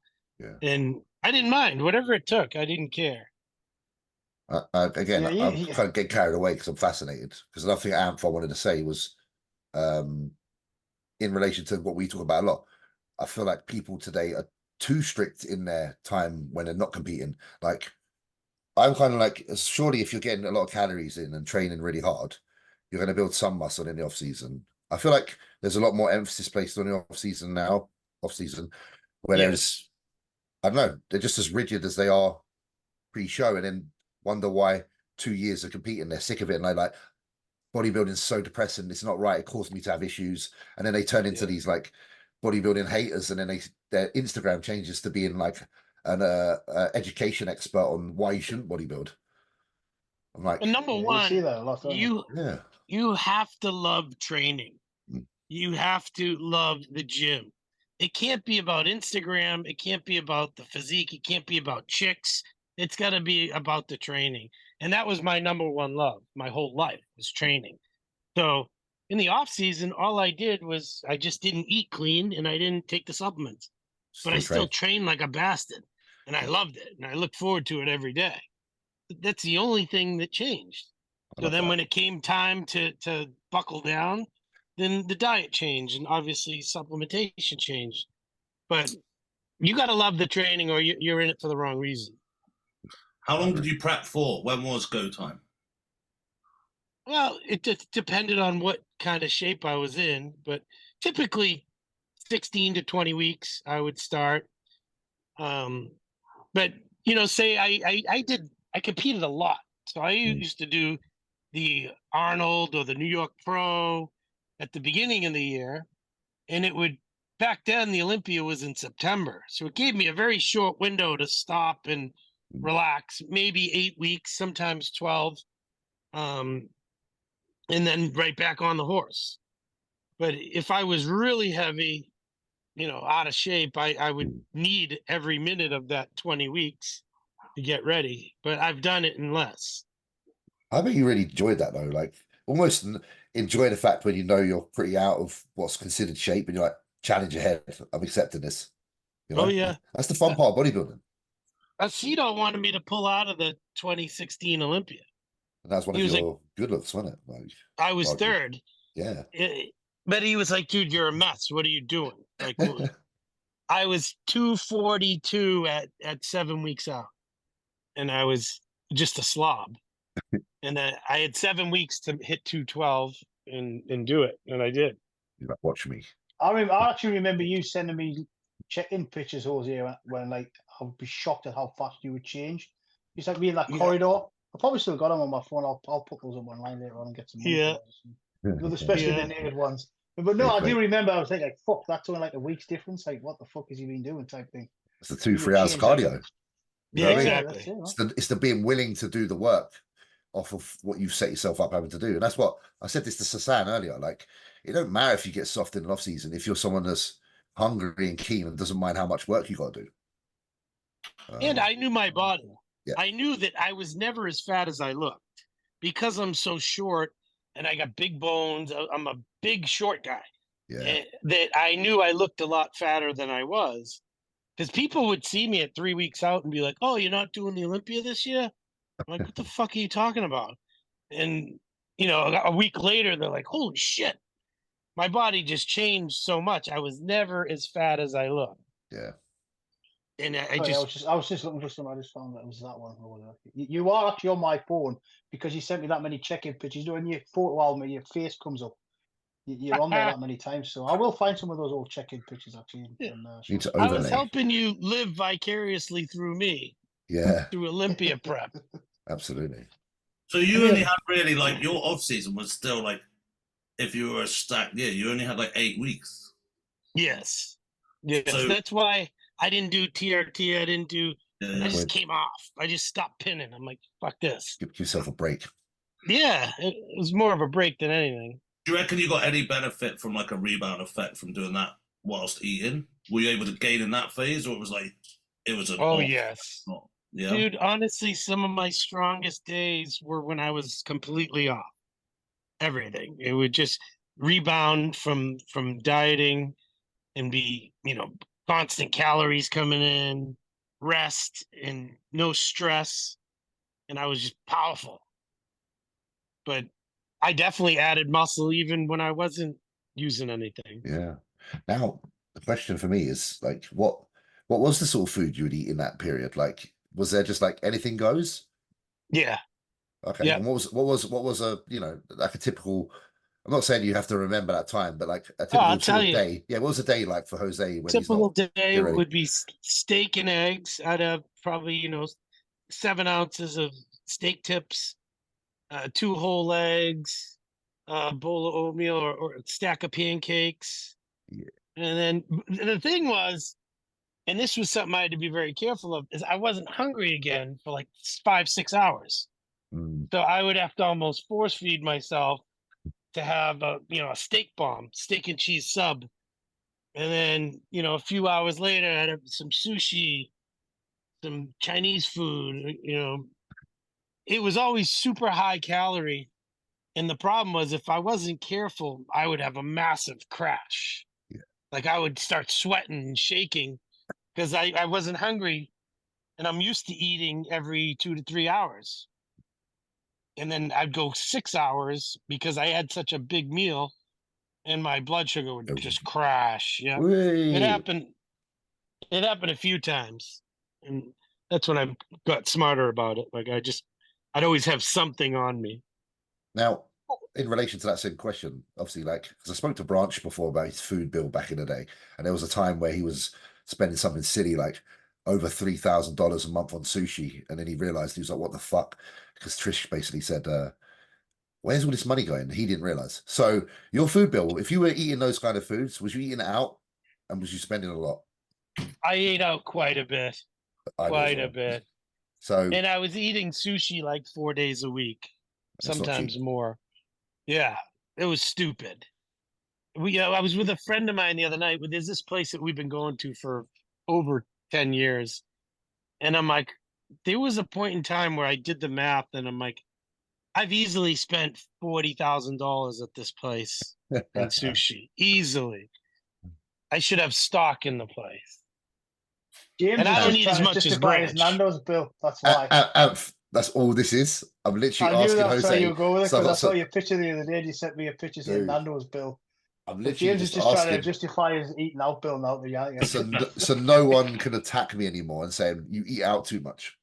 S5: And I didn't mind whatever it took. I didn't care.
S3: Again, I'm kind of getting carried away because I'm fascinated. Because another thing I wanted to say was, in relation to what we talk about a lot, I feel like people today are too strict in their time when they're not competing. Like, I'm kind of like, surely if you're getting a lot of calories in and training really hard, you're going to build some muscle in the off season. I feel like there's a lot more emphasis placed on the off season now, where there's, I don't know, they're just as rigid as they are pre-show, and then wonder why 2 years of competing, they're sick of it, and they're like, bodybuilding is so depressing, it's not right, it caused me to have issues, and then they turn into these like bodybuilding haters, and then their Instagram changes to being like an education expert on why you shouldn't bodybuild. I'm like,
S5: and number one,
S1: you see that a lot,
S5: you have to love training. You have to love the gym. It can't be about Instagram. It can't be about the physique. It can't be about chicks. It's got to be about the training. And that was my number one love my whole life, was training. So in the off season, all I did was I just didn't eat clean and I didn't take the supplements, but I still trained like a bastard, and I loved it. And I look forward to it every day. That's the only thing that changed. So then when it came time to buckle down, then the diet changed and obviously supplementation changed. But you got to love the training or you're in it for the wrong reason.
S4: How long did you prep for? When was go time?
S5: Well, it just depended on what kind of shape I was in, but typically 16 to 20 weeks I would start. But you know, say I competed a lot. So I used to do the Arnold or the New York Pro at the beginning of the year, and it would, back then the Olympia was in September, so it gave me a very short window to stop and relax, maybe 8 weeks, sometimes 12, and then right back on the horse. But if I was really heavy, you know, out of shape, I would need every minute of that 20 weeks to get ready, but I've done it in less.
S3: I bet you really enjoyed that though, like almost enjoy the fact when you know you're pretty out of what's considered shape and you're like, challenge ahead, I'm accepting this. You know?
S5: Oh yeah,
S3: That's the fun part of bodybuilding.
S5: Aceto wanted me to pull out of the 2016 Olympia.
S3: And that's one
S5: He
S3: of
S5: was like,
S3: your good looks, wasn't it? Like,
S5: I was
S3: arguably.
S5: third.
S3: Yeah.
S5: But he was like, dude, you're a mess. What are you doing? Like, I was 242 at 7 weeks out, and I was just a slob. And then I had 7 weeks to hit 212 and do it, and I did.
S3: You're like, watch me.
S1: I actually remember you sending me check-in pictures, Jose, when like I would be shocked at how fast you would change. You like me in that
S5: Yeah.
S1: corridor. I probably still got them on my phone. I'll put those up online later on and get some money.
S5: Yeah.
S1: Especially
S5: Yeah.
S1: the naked ones. But no,
S3: Yeah,
S1: I do
S3: great.
S1: remember I was thinking, like, fuck, that's only like a week's difference. Like, what the fuck has he been doing? Type thing.
S3: It's the 2-3
S1: You
S3: hours
S1: change, like,
S3: cardio. You know
S5: Yeah,
S3: what I mean?
S5: exactly.
S1: That's it, right?
S3: It's the being willing to do the work off of what you've set yourself up having to do. And that's what I said this to Sasan earlier. Like, it don't matter if you get soft in an off season if you're someone that's hungry and keen and doesn't mind how much work you got to do.
S5: And I knew my body.
S3: Yeah.
S5: I knew that I was never as fat as I looked because I'm so short and I got big bones. I'm a big, short guy.
S3: Yeah.
S5: That I knew I looked a lot fatter than I was. Because people would see me at 3 weeks out and be like, oh, you're not doing the Olympia this year? I'm like, what the fuck are you talking about? And, you know, a week later, they're like, holy shit. My body just changed so much. I was never as fat as I looked.
S3: Yeah.
S5: And
S1: I was just looking for some. I just found that it was that one. You are actually on my phone because you sent me that many check-in pictures. When your photo album, your face comes up. You're on there that many times, so I will find some of those old check-in pictures actually.
S3: Need to
S5: I was
S3: overlay.
S5: helping you live vicariously through me.
S3: Yeah.
S5: Through Olympia prep.
S3: Absolutely.
S4: So you only had really like your off season was still like, if you were a stacked year, you only had like 8 weeks.
S5: Yes. Yes.
S4: So-
S5: That's why I didn't do TRT. I didn't do.
S4: Yeah.
S5: I just came off. I just stopped pinning. I'm like, fuck this.
S3: Give yourself a break.
S5: Yeah, it was more of a break than anything.
S4: Do you reckon you got any benefit from like a rebound effect from doing that whilst eating? Were you able to gain in that phase, or it was like it was an
S5: Oh
S4: off?
S5: yes.
S4: Yeah.
S5: Dude, honestly, some of my strongest days were when I was completely off everything. It would just rebound from dieting and be, you know, constant calories coming in, rest and no stress. And I was just powerful. But I definitely added muscle even when I wasn't using anything.
S3: Yeah. Now the question for me is like, what was the sort of food you would eat in that period? Like, was there just like anything goes?
S5: Yeah.
S3: Okay.
S5: Yeah.
S3: And what was a, you know, like a typical, I'm not saying you have to remember that time, but like a typical
S5: I'll
S3: sort
S5: tell
S3: of
S5: you.
S3: day. Yeah. What was a day like for Jose when
S5: Typical
S3: he's not
S5: day
S3: getting ready?
S5: would be steak and eggs. I'd have probably, you know, 7 ounces of steak tips, 2 whole eggs, a bowl of oatmeal or a stack of pancakes.
S3: Yeah.
S5: And then the thing was, and this was something I had to be very careful of, is I wasn't hungry again for like 5-6 hours. So I would have to almost force feed myself to have a, you know, a steak bomb, steak and cheese sub. And then, you know, a few hours later, I'd have some sushi, some Chinese food, you know. It was always super high calorie. And the problem was if I wasn't careful, I would have a massive crash.
S3: Yeah.
S5: Like I would start sweating and shaking because I wasn't hungry and I'm used to eating every 2 to 3 hours. And then I'd go 6 hours because I had such a big meal and my blood sugar would just crash. Yeah. It happened a few times. And that's when I got smarter about it. Like I'd always have something on me.
S3: Now, in relation to that same question, obviously, like, because I spoke to Branch before about his food bill back in the day, and there was a time where he was spending something silly like over $3,000 a month on sushi, and then he realized he was like, "What the fuck?" Because Trish basically said, "Where's all this money going?" He didn't realize. So, your food bill, if you were eating those kind of foods, was you eating it out, and was you spending a lot?
S5: I ate out quite a bit. Quite a bit.
S3: So,
S5: and I was eating sushi like 4 days a week, sometimes more. Yeah, it was stupid. I was with a friend of mine the other night. There's this place that we've been going to for over 10 years. And I'm like, there was a point in time where I did the math and I'm like, I've easily spent $40,000 at this place in sushi. Easily. I should have stock in the place.
S1: James
S5: And
S1: is
S5: I don't
S1: just
S5: eat
S1: trying
S5: as
S1: to
S5: much as
S1: justify his
S5: Branch.
S1: Nando's bill. That's why.
S3: That's all this is. I'm literally
S1: I knew
S3: asking
S1: that's how
S3: Jose.
S1: you go with it because I saw
S3: so,
S1: your picture the other day. And you sent me a picture saying
S3: dude,
S1: Nando's bill.
S3: I'm
S1: But
S3: literally
S1: James is
S3: just
S1: just trying to
S3: asking.
S1: justify his eating out bill now. Yeah.
S3: So no one can attack me anymore and say you eat out too much.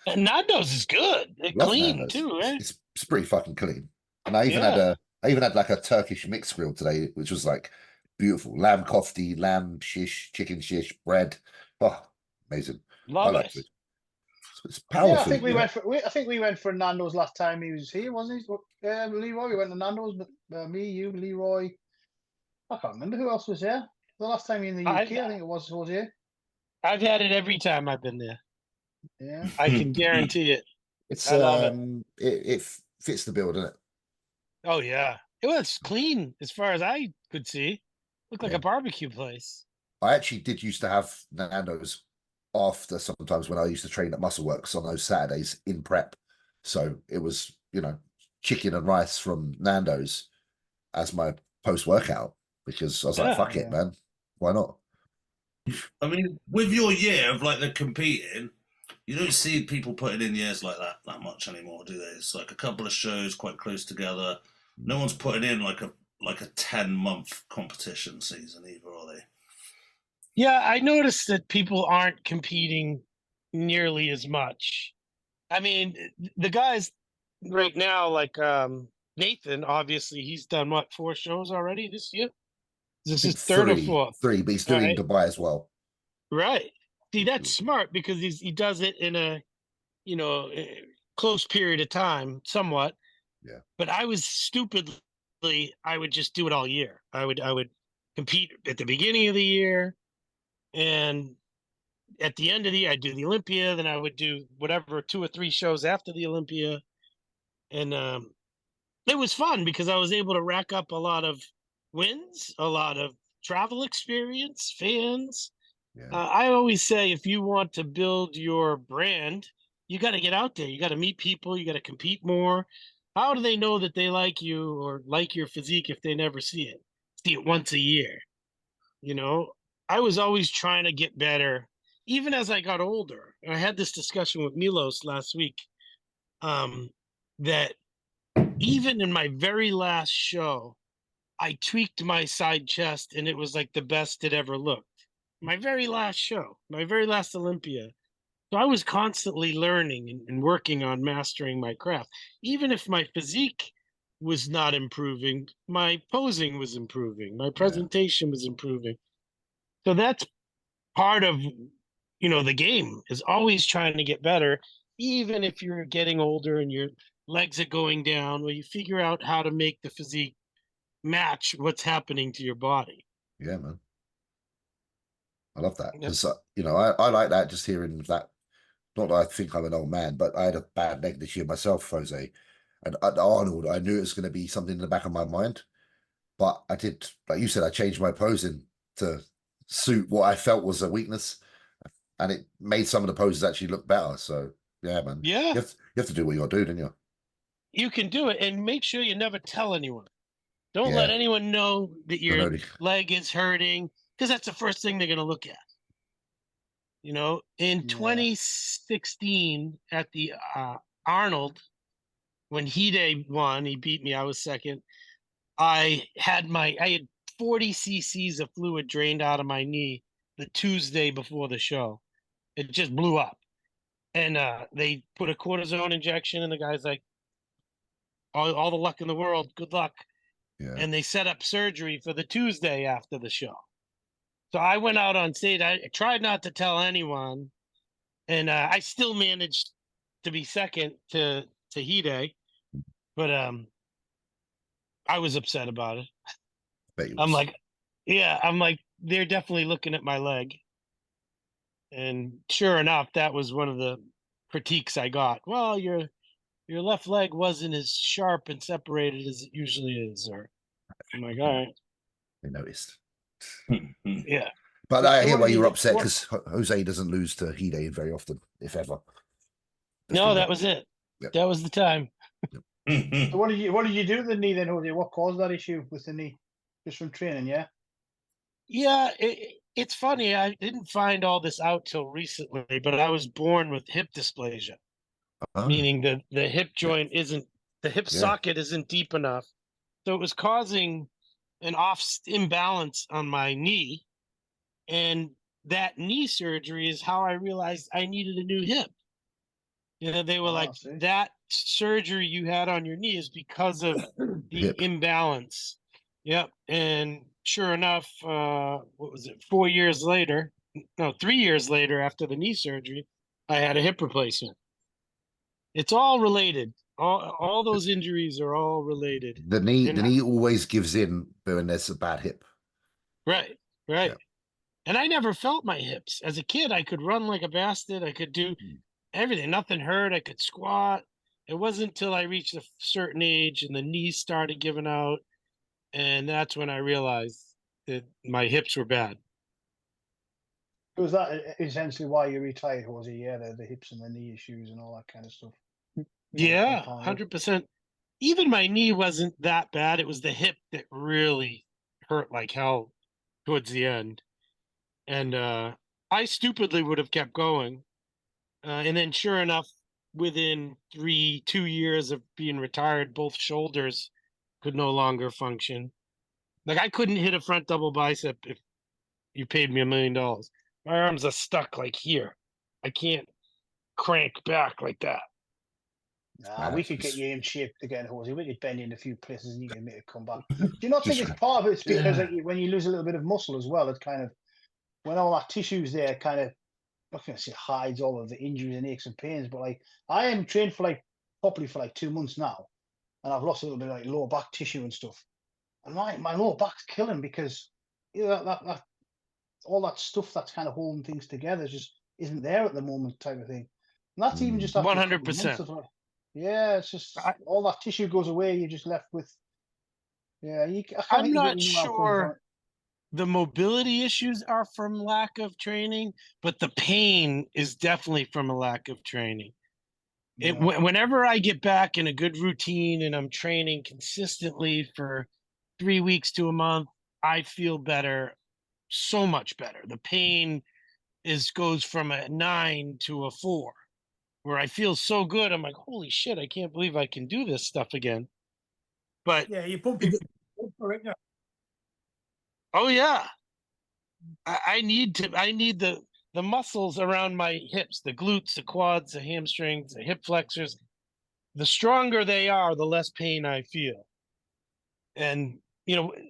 S5: And Nando's is good. They're
S3: Love
S5: clean
S3: Nando's.
S5: too, right?
S3: It's pretty fucking clean. And I even
S5: Yeah.
S3: had like a Turkish mixed grill today, which was like beautiful. Lamb kofti, lamb shish, chicken shish, bread. Oh, amazing.
S5: Love
S3: I like
S5: it.
S3: food. It's
S1: Yeah,
S3: power
S1: I
S3: food.
S1: think we
S3: man.
S1: went for. I think we went for Nando's last time he was here, wasn't he? Leroy. We went to Nando's. Me, you, Leroy. I can't remember who else was there. The last time in the UK, I think it was here.
S5: I've had it every time I've been there.
S1: Yeah.
S5: I can guarantee it.
S3: It's
S5: I love it.
S3: it fits the bill, doesn't it?
S5: Oh yeah. It was clean as far as I could see. Looked like
S3: Yeah.
S5: a barbecue place.
S3: I actually did used to have Nando's after sometimes when I used to train at Muscleworks on those Saturdays in prep. So it was, chicken and rice from Nando's as my post workout because I was like,
S5: Yeah.
S3: fuck it, man. Why not?
S4: I mean, with your year of like the competing, you don't see people putting in years like that much anymore, do they? It's like a couple of shows quite close together. No one's putting in like a 10-month competition season either, are they?
S5: Yeah, I noticed that people aren't competing nearly as much. I mean, the guys right now, like Nathan, obviously he's done what, 4 shows already this year? This is third or fourth.
S3: Three, but he's doing
S5: Right.
S3: Dubai as well.
S5: Right. See, that's smart because he does it in a, close period of time, somewhat.
S3: Yeah.
S5: But I was stupidly, I would just do it all year. I would compete at the beginning of the year, and at the end of the year, I'd do the Olympia. Then I would do whatever 2 or 3 shows after the Olympia, and it was fun because I was able to rack up a lot of wins, a lot of travel experience, fans.
S3: Yeah.
S5: I always say if you want to build your brand, you got to get out there. You got to meet people. You got to compete more. How do they know that they like you or like your physique if they never see it? See it once a year. I was always trying to get better, even as I got older. And I had this discussion with Milos last week, that even in my very last show, I tweaked my side chest and it was like the best it ever looked. My very last show, my very last Olympia. So I was constantly learning and working on mastering my craft. Even if my physique was not improving, my posing was improving, my presentation was improving. So that's part of, the game is always trying to get better, even if you're getting older and your legs are going down, where you figure out how to make the physique match what's happening to your body.
S3: Yeah, man. I love that because I like that. Just hearing that. Not that I think I'm an old man, but I had a bad leg this year myself, Jose. And at Arnold, I knew it was going to be something in the back of my mind. But I did, like you said, I changed my posing to suit what I felt was a weakness, and it made some of the poses actually look better. So yeah, man.
S5: Yeah,
S3: you have to do what you got to do, don't you?
S5: you can do it, and make sure you never tell anyone. Don't let anyone know that your leg is hurting, because that's the first thing they're going to look at. In 2016 at the Arnold, when Hide won, he beat me. I was second. I had 40 cc's of fluid drained out of my knee the Tuesday before the show. It just blew up, and they put a cortisone injection, and the guy's like, all the luck in the world, good luck.
S3: Yeah.
S5: And they set up surgery for the Tuesday after the show. So I went out on stage. I tried not to tell anyone, and I still managed to be second to Hide, but I was upset about it. I'm like, they're definitely looking at my leg. And sure enough, that was one of the critiques I got. Well, your left leg wasn't as sharp and separated as it usually is. Or I'm like, all right.
S3: They noticed.
S5: Yeah.
S3: But I hear why you were upset because Jose doesn't lose to Hide very often, if ever.
S5: No, that was it. Yep. That was the time.
S1: So what did you do with the knee then, Jose? What caused that issue with the knee? Just from training, yeah?
S5: Yeah, it's funny. I didn't find all this out till recently, but I was born with hip dysplasia, meaning the hip joint the hip socket isn't deep enough. So it was causing an imbalance on my knee. And that knee surgery is how I realized I needed a new hip. They were like, that surgery you had on your knee is because of the imbalance. Yep. And sure enough, what was it? 3 years later after the knee surgery, I had a hip replacement. It's all related. All those injuries are all related.
S3: The knee always gives in when there's a bad hip.
S5: Right.
S3: Yeah.
S5: And I never felt my hips. As a kid, I could run like a bastard. I could do everything. Nothing hurt. I could squat. It wasn't until I reached a certain age and the knees started giving out. And that's when I realized that my hips were bad.
S1: Was that essentially why you retired, Jose? Yeah, the hips and the knee issues and all that kind of stuff.
S5: Yeah, 100%. Even my knee wasn't that bad. It was the hip that really hurt like hell towards the end. And I stupidly would have kept going. And then sure enough, within 2 years of being retired, both shoulders could no longer function. Like I couldn't hit a front double bicep if you paid me $1 million. My arms are stuck like here. I can't crank back like that.
S1: We could get you in shape again, Jose. We could bend you in a few places and you can make it come back. Do you not think it's part of it's because like, when you lose a little bit of muscle as well, it kind of, when all that tissue's there, kind of, I'm not going to say hides all of the injuries and aches and pains, but like I am trained properly for like 2 months now, and I've lost a little bit of like lower back tissue and stuff. And my lower back's killing because that all that stuff that's kind of holding things together just isn't there at the moment, type of thing. And that's even just after
S5: 100%.
S1: Yeah, it's just all that tissue goes away. You're just left with. Yeah,
S5: I'm not sure the mobility issues are from lack of training, but the pain is definitely from a lack of training. Yeah. Whenever I get back in a good routine and I'm training consistently for 3 weeks to a month, I feel better, so much better. The pain goes from a 9 to a 4, where I feel so good. I'm like, holy shit, I can't believe I can do this stuff again. But
S2: yeah, you pump it.
S5: Oh yeah, I need the muscles around my hips, the glutes, the quads, the hamstrings, the hip flexors. The stronger they are, the less pain I feel. And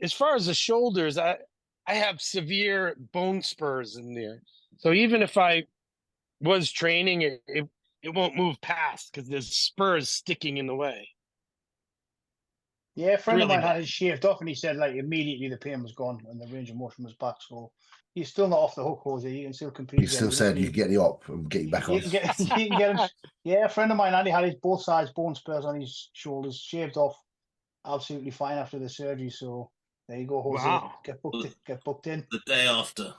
S5: as far as the shoulders, I have severe bone spurs in there. So even if I was training, it won't move past because there's spurs sticking in the way.
S1: Yeah, a friend of mine had it shaved off, and he said like immediately the pain was gone and the range of motion was back. So he's still not off the hook, Jose. You can still compete.
S3: He's still saying you can get the op and get you back on.
S1: You can get him. Yeah, a friend of mine, Andy, had his both sides bone spurs on his shoulders shaved off, absolutely fine after the surgery. So there you go, Jose.
S5: Wow.
S1: Get booked in.
S4: The day after.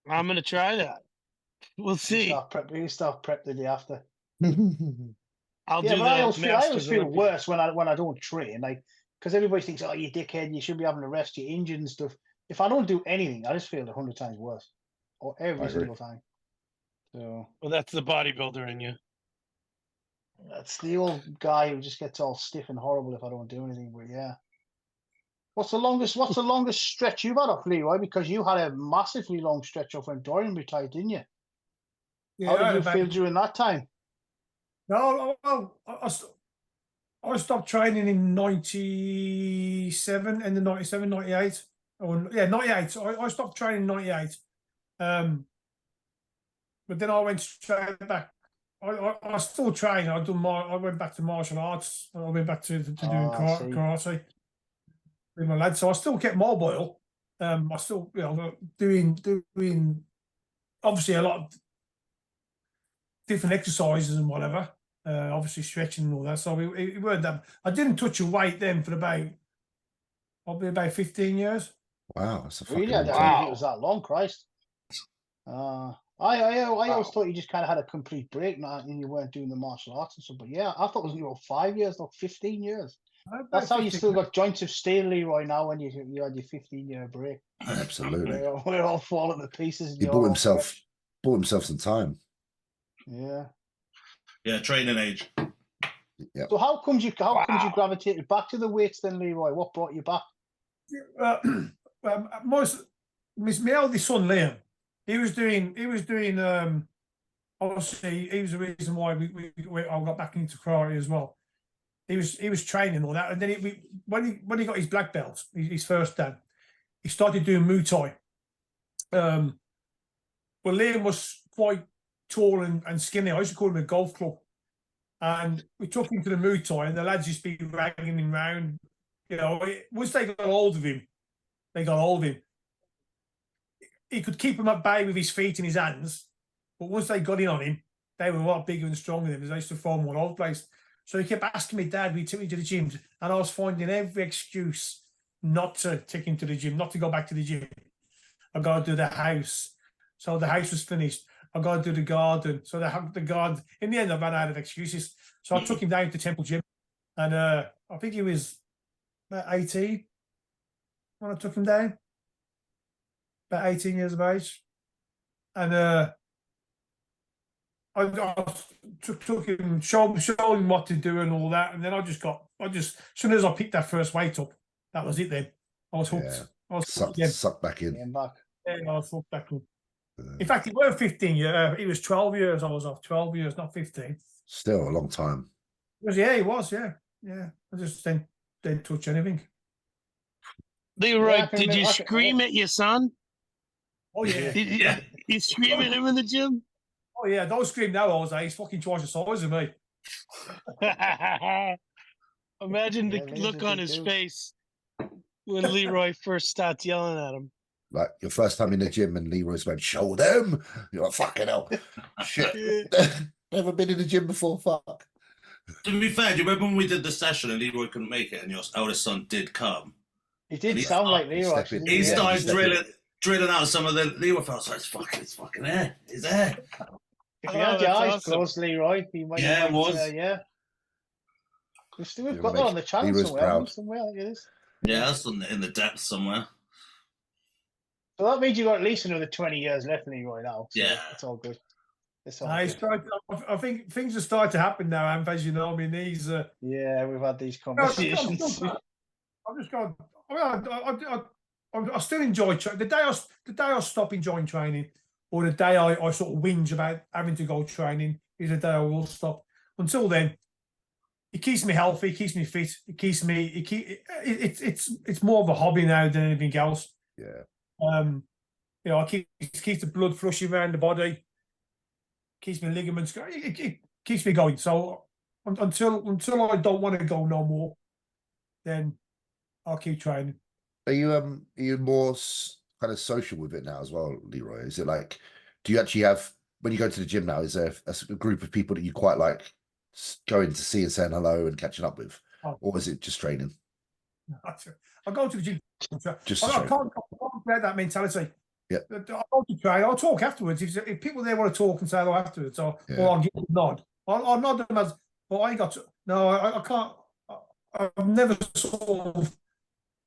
S5: I'm gonna try that. We'll see.
S1: You start prep the day after.
S5: I'll do
S1: but I always feel
S5: Olympics.
S1: worse when I don't train, like because everybody thinks, oh, you dickhead, you should be having a rest, you're injured and stuff. If I don't do anything, I just feel 100 times worse, or every single time. So,
S5: well, that's the bodybuilder in you.
S1: That's the old guy who just gets all stiff and horrible if I don't do anything. But yeah, what's the longest stretch you've had off, Leroy? Because you had a massively long stretch off when Dorian retired, didn't you?
S2: Yeah,
S1: how did you feel during that time?
S2: No, I stopped training in 97, and the 97, 98. Or, yeah, 98. So I stopped training in 98. But then I went straight back. I still train. I went back to martial arts. I went back to doing karate with my lads. So I still kept mobile. I still, doing obviously a lot of different exercises and whatever. Obviously stretching and all that. So it weren't that. I didn't touch a weight then for probably about 15 years.
S3: Wow, that's a fucking
S1: really? I didn't think it was that long, Christ. I always thought you just kind of had a complete break now and you weren't doing the martial arts and stuff. But yeah, I thought it was 5 years or 15 years. That's how you still got joints of steel, Leroy. Now, when you had your 15-year break,
S3: Absolutely.
S1: we're all falling to pieces.
S3: He bought himself some time.
S1: Yeah.
S4: Yeah, training age.
S3: Yeah.
S1: So how comes you gravitated back to the weights then, Leroy? What brought you back?
S2: My eldest son Liam, he was doing obviously he was the reason why I got back into karate as well. He was training all that, and then when he got his black belt, his first dan, he started doing Muay Thai. Well, Liam was quite tall and skinny. I used to call him a golf club. And we took him to the Muay Thai, and the lads used to be ragging him round. You know, once they got hold of him, He could keep him at bay with his feet and his hands, but once they got in on him, they were a lot bigger and stronger than him. They used to throw him all over the place. So he kept asking me, Dad, we took me to the gym, and I was finding every excuse not to take him to the gym, not to go back to the gym. I got to do the house. So the house was finished. I got to do the garden. So the garden. In the end, I ran out of excuses. So I took him down to Temple Gym, and I think he was about 18 when I took him down. About 18 years of age, and I took him, showed him what to do and all that, and then as soon as I picked that first weight up, that was it. Then I was hooked.
S3: Yeah.
S2: I was
S3: sucked back in.
S2: Yeah, I was hooked back in. In fact, it weren't 15 years. It was 12 years. I was off 12 years, not 15.
S3: Still a long time.
S2: It was. Yeah. I just didn't touch anything.
S5: Leroy, did you scream at your son?
S2: Oh yeah.
S5: You scream at him in the gym?
S2: Oh yeah, don't scream now, Jose. He's fucking twice the size of me.
S5: Imagine the look on his face when Leroy first starts yelling at him.
S3: Like your first time in the gym and Leroy's went, show them. You're like, fucking hell. Shit. Never been in the gym before, fuck.
S4: To be fair, do you remember when we did the session and Leroy couldn't make it and your eldest son did come?
S1: He did sound like Leroy.
S4: He started drilling out some of the Leroy felt like it's fucking there. He's there.
S1: If you had your eyes closed, Leroy, he might
S4: it was.
S1: We've got that on the channel somewhere. Like it is.
S4: Yeah, that's in the depths somewhere.
S1: So that means you've got at least another 20 years left, Leroy, now. So
S4: yeah.
S1: It's all good.
S2: I think things are starting to happen now, Anth, as you know. I mean, these.
S1: Yeah, we've had these conversations.
S2: I've just gone. I still enjoy the day I stop enjoying training, or the day I sort of whinge about having to go training is the day I will stop. Until then, it keeps me healthy, it keeps me fit, it's more of a hobby now than anything else.
S3: Yeah.
S2: It keeps the blood flushing around the body, keeps my ligaments going. It keeps me going. So until I don't want to go no more, then I'll keep training.
S3: Are you more kind of social with it now as well, Leroy? Is it like, do you actually have, when you go to the gym now, is there a group of people that you quite like going to see and saying hello and catching up with? Or is it just training?
S2: I go to the gym.
S3: I
S2: can't get that mentality.
S3: Yeah.
S2: I'll go to train. I'll talk afterwards. If people there want to talk and say hello afterwards, or I'll give them a nod. I'll nod them as, well, I got to. No, I can't. I've never sort of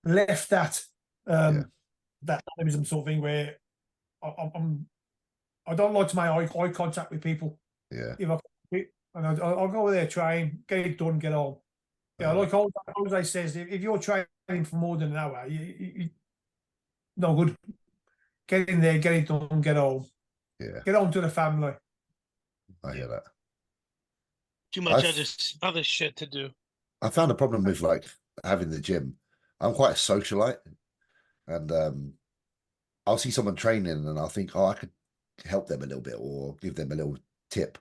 S2: left that that dynamism sort of thing where I don't like to make eye contact with people.
S3: Yeah.
S2: And I'll go there, train, get it done, get home. Yeah, like Jose says, if you're training for more than an hour, you no good. Get in there, get it done, get home.
S3: Yeah.
S2: Get home to the family.
S3: I hear that.
S5: Too much other shit to do.
S3: I found a problem with like having the gym. I'm quite a socialite, and I'll see someone training and I'll think, I could help them a little bit or give them a little tip.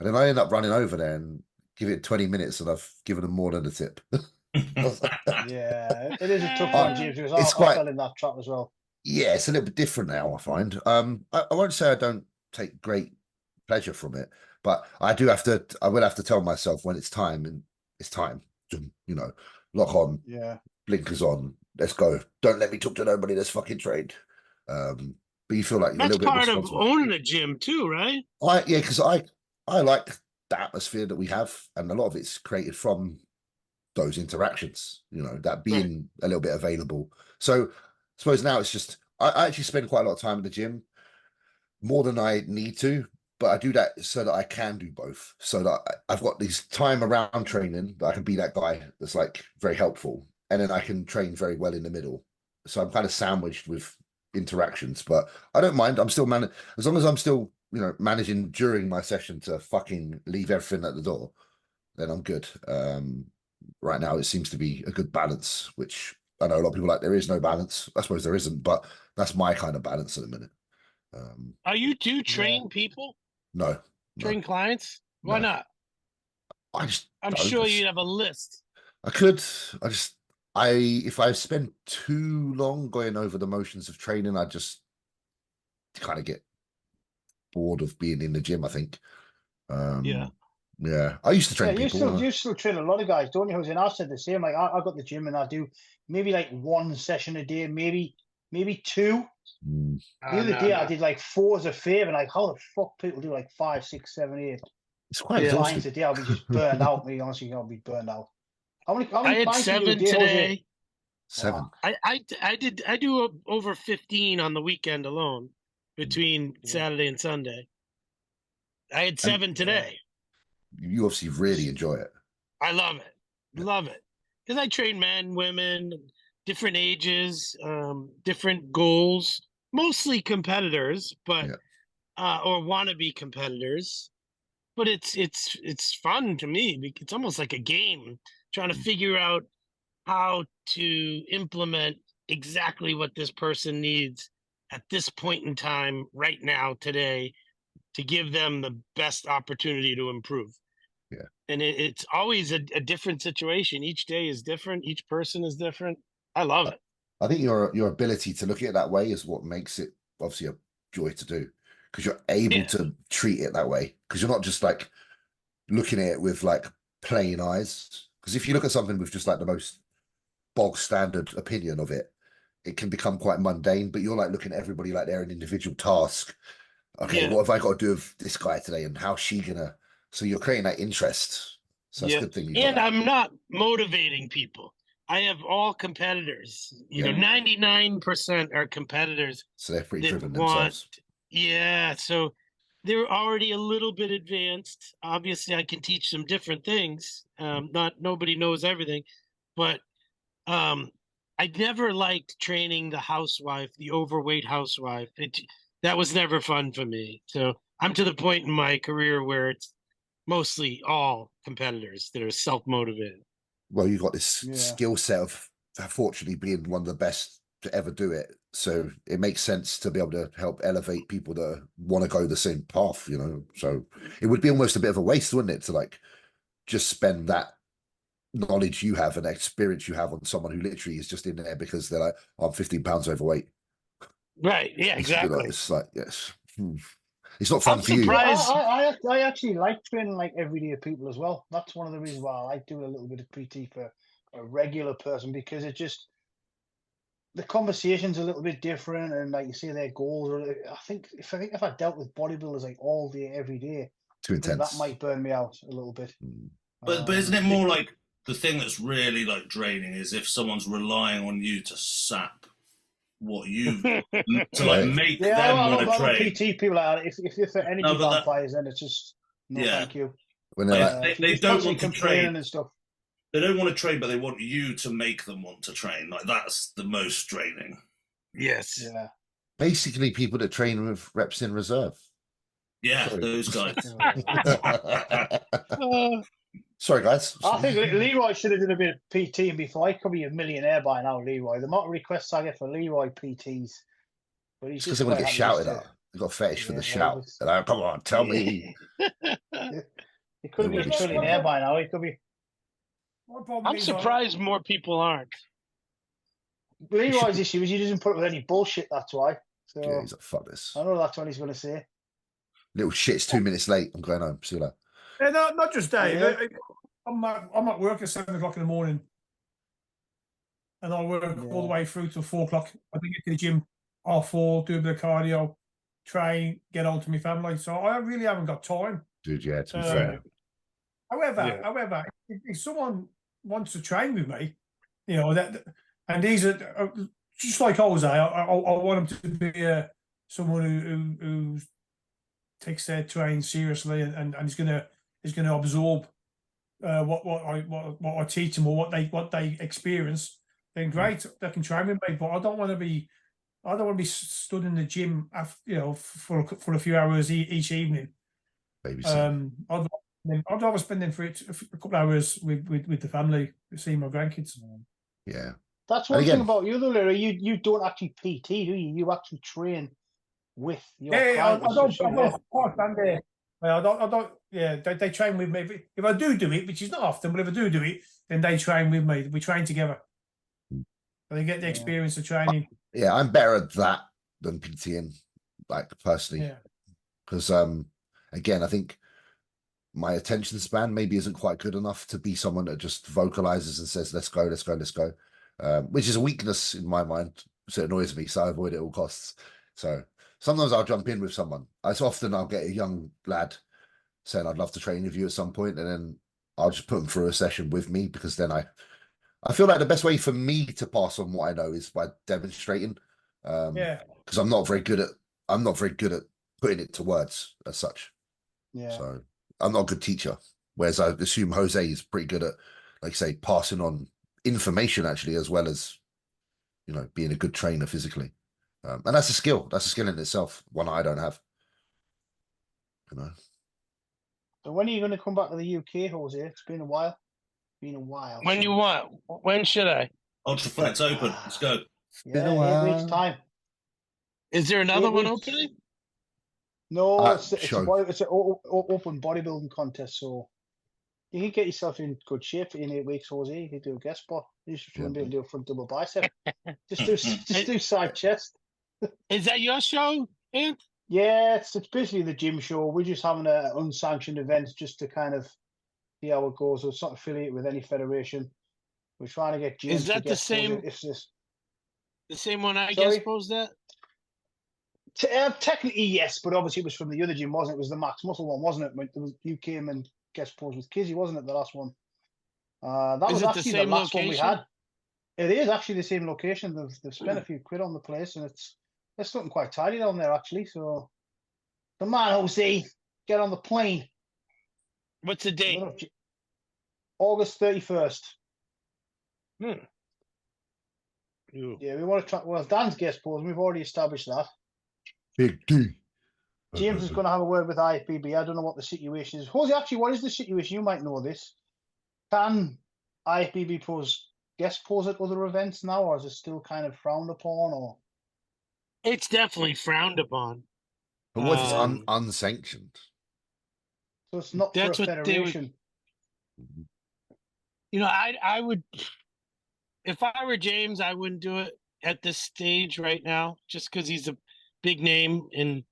S3: And then I end up running over there and give it 20 minutes and I've given them more than a tip.
S1: Yeah, it is a tough one, James, because I fell in that trap as well.
S3: Yeah, it's a little bit different now, I find. I won't say I don't take great pleasure from it, but I will have to tell myself when it's time, and it's time to, lock on, blinkers on, let's go. Don't let me talk to nobody that's fucking trained. But you feel like you're
S5: that's
S3: a little bit
S5: part of owning a gym too, right?
S3: Because I like the atmosphere that we have, and a lot of it's created from those interactions, that being a little bit available. So I suppose now it's just, I actually spend quite a lot of time in the gym, more than I need to, but I do that so that I can do both. So that I've got this time around training that I can be that guy that's like very helpful. And then I can train very well in the middle. So I'm kind of sandwiched with interactions, but I don't mind. I'm still as long as I'm still, managing during my session to fucking leave everything at the door, then I'm good. Right now it seems to be a good balance, which I know a lot of people like there is no balance. I suppose there isn't, but that's my kind of balance at the minute.
S5: Are you do train people?
S3: No.
S5: Train clients? Why not? I'm sure you'd have a list.
S3: I could. If I spend too long going over the motions of training, I just kind of get bored of being in the gym, I think. Yeah. I used to train people.
S1: You still train a lot of guys, don't you? And I said the same. Like I got the gym and I do maybe like one session a day, maybe two. The other day I did like 4 as a favor. Like how the fuck people do like 5, 6, 7, 8.
S3: It's quite exhausting.
S1: A day, I'll be just burned out. Me honestly, I'll be burned out. How many
S5: I had 7 today.
S3: 7.
S5: I do over 15 on the weekend alone between Saturday and Sunday. I had 7 today.
S3: You obviously really enjoy it.
S5: I love it. Love it. Because I train men, women, different ages, different goals, mostly competitors, but or wannabe competitors. But it's fun to me. It's almost like a game, trying to figure out how to implement exactly what this person needs at this point in time, right now, today, to give them the best opportunity to improve.
S3: Yeah.
S5: And it's always a different situation. Each day is different. Each person is different. I love it.
S3: I think your ability to look at it that way is what makes it obviously a joy to do, because you're able to treat it that way, because you're not just like looking at it with like plain eyes. Because if you look at something with just like the most bog standard opinion of it, it can become quite mundane, but you're like looking at everybody like they're an individual task. Okay, what have I got to do with this guy today, and how's she gonna? So you're creating that interest. So that's a good thing.
S5: And I'm not motivating people. I have all competitors. 99% are competitors.
S3: So they're pretty driven themselves.
S5: Yeah, so they're already a little bit advanced. Obviously, I can teach them different things. Nobody knows everything, but I never liked training the housewife, the overweight housewife. That was never fun for me. So I'm to the point in my career where it's mostly all competitors that are self-motivated.
S3: Well, you've got this skill set of, fortunately, being one of the best to ever do it. So it makes sense to be able to help elevate people that want to go the same path, So it would be almost a bit of a waste, wouldn't it, to like just spend that knowledge you have and experience you have on someone who literally is just in there because they're like, I'm 15 pounds overweight.
S5: Right. Yeah, exactly.
S3: It's like, yes. It's not fun for you.
S1: I actually like training like everyday people as well. That's one of the reasons why I like doing a little bit of PT for a regular person, because it just, the conversation's a little bit different, and like you say, their goals are. I think if I dealt with bodybuilders like all day, every day,
S3: too intense,
S1: that might burn me out a little bit.
S4: But isn't it more like the thing that's really like draining is if someone's relying on you to sap what you to like make them want to train.
S1: PT people are if they're energy vampires, then it's just thank you.
S3: When
S4: they don't want to train
S1: and stuff.
S4: They don't want to train, but they want you to make them want to train. Like that's the most draining.
S5: Yes.
S1: Yeah.
S3: Basically, people that train with reps in reserve.
S4: Yeah, those guys.
S3: Sorry, guys.
S1: I think Leroy should have done a bit of PT before. He could be a millionaire by now, Leroy. The amount of requests I get for Leroy PTs. But he's
S3: because they want to get shouted at. They've got a fetish for the shout. Like, come on, tell me.
S1: He could be a trillionaire by now. He could be.
S5: I'm surprised more people aren't.
S1: Leroy's issue is he doesn't put up with any bullshit, that's why. So
S3: yeah, he's like, fuck this.
S1: I know that's what he's going to say.
S3: Little shit's 2 minutes late. I'm going home. See you later.
S2: Yeah, no, not just Dave. Yeah. I'm at work at 7 o'clock in the morning, and I work all the way through till 4 o'clock. I think get to the gym 4:30, do a bit of cardio, train, get on to my family. So I really haven't got time.
S3: Dude, yeah, to be fair.
S2: However, if someone wants to train with me, you know, and these are just like Jose. I want him to be someone who takes their training seriously and is gonna absorb what I teach them or what they experience. Then great, they can train with me. But I don't want to be stood in the gym after, for a few hours each evening. I'd rather spend them for a couple of hours with the family, seeing my grandkids.
S3: Yeah.
S1: That's one thing about you, though, Larry. You don't actually PT, do you? You actually train with your clients.
S2: I don't. Yeah, they train with me. If I do it, which is not often, but if I do it, then they train with me. We train together. They get the experience of training.
S3: Yeah, I'm better at that than PTing, like personally.
S2: Yeah.
S3: Because again, I think my attention span maybe isn't quite good enough to be someone that just vocalizes and says, let's go, let's go, let's go. Which is a weakness in my mind. So it annoys me. So I avoid it at all costs. So sometimes I'll jump in with someone. As often I'll get a young lad saying, I'd love to train with you at some point, and then I'll just put them through a session with me, because then I feel like the best way for me to pass on what I know is by demonstrating. Because I'm not very good at putting it to words as such.
S1: Yeah.
S3: So I'm not a good teacher. Whereas I assume Jose is pretty good at, like say, passing on information actually, as well as, being a good trainer physically. And that's a skill. That's a skill in itself. One I don't have.
S1: So when are you going to come back to the UK, Jose? It's been a while.
S5: When you want? When should I?
S4: Ultraflex open. Let's go.
S1: Yeah, 8 weeks time.
S5: Is there another one opening?
S1: No, it's an open bodybuilding contest, so you can get yourself in good shape in 8 weeks, Jose. You can do a guest spot. You just wouldn't be able to do a front double bicep. just do side chest.
S5: Is that your show, Anth?
S1: Yeah, it's basically the gym show. We're just having an unsanctioned event just to kind of see how it goes. It's not affiliated with any federation. We're trying to get gyms.
S5: Is that the same? The same one I guess posed that?
S1: Technically, yes, but obviously it was from the other gym, wasn't it? It was the Max Muscle one, wasn't it? When you came and guest posed with Kizzy, wasn't it? The last one. That was actually the last one we had. It is actually the same location. They've spent a few quid on the place, and it's looking quite tidy down there actually. So, come on, Jose, get on the plane.
S5: What's the date?
S1: August 31st.
S5: Yeah,
S1: we want to try. Well, Dan's guest pose. We've already established that.
S3: Big D.
S1: James is going to have a word with IFBB. I don't know what the situation is. Jose, actually, what is the situation? You might know this. Can IFBB pros guest pose at other events now, or is it still kind of frowned upon? Or
S5: it's definitely frowned upon.
S3: But what if it's unsanctioned?
S1: So it's not for a federation.
S5: I would, if I were James, I wouldn't do it at this stage right now, just because he's a big name, and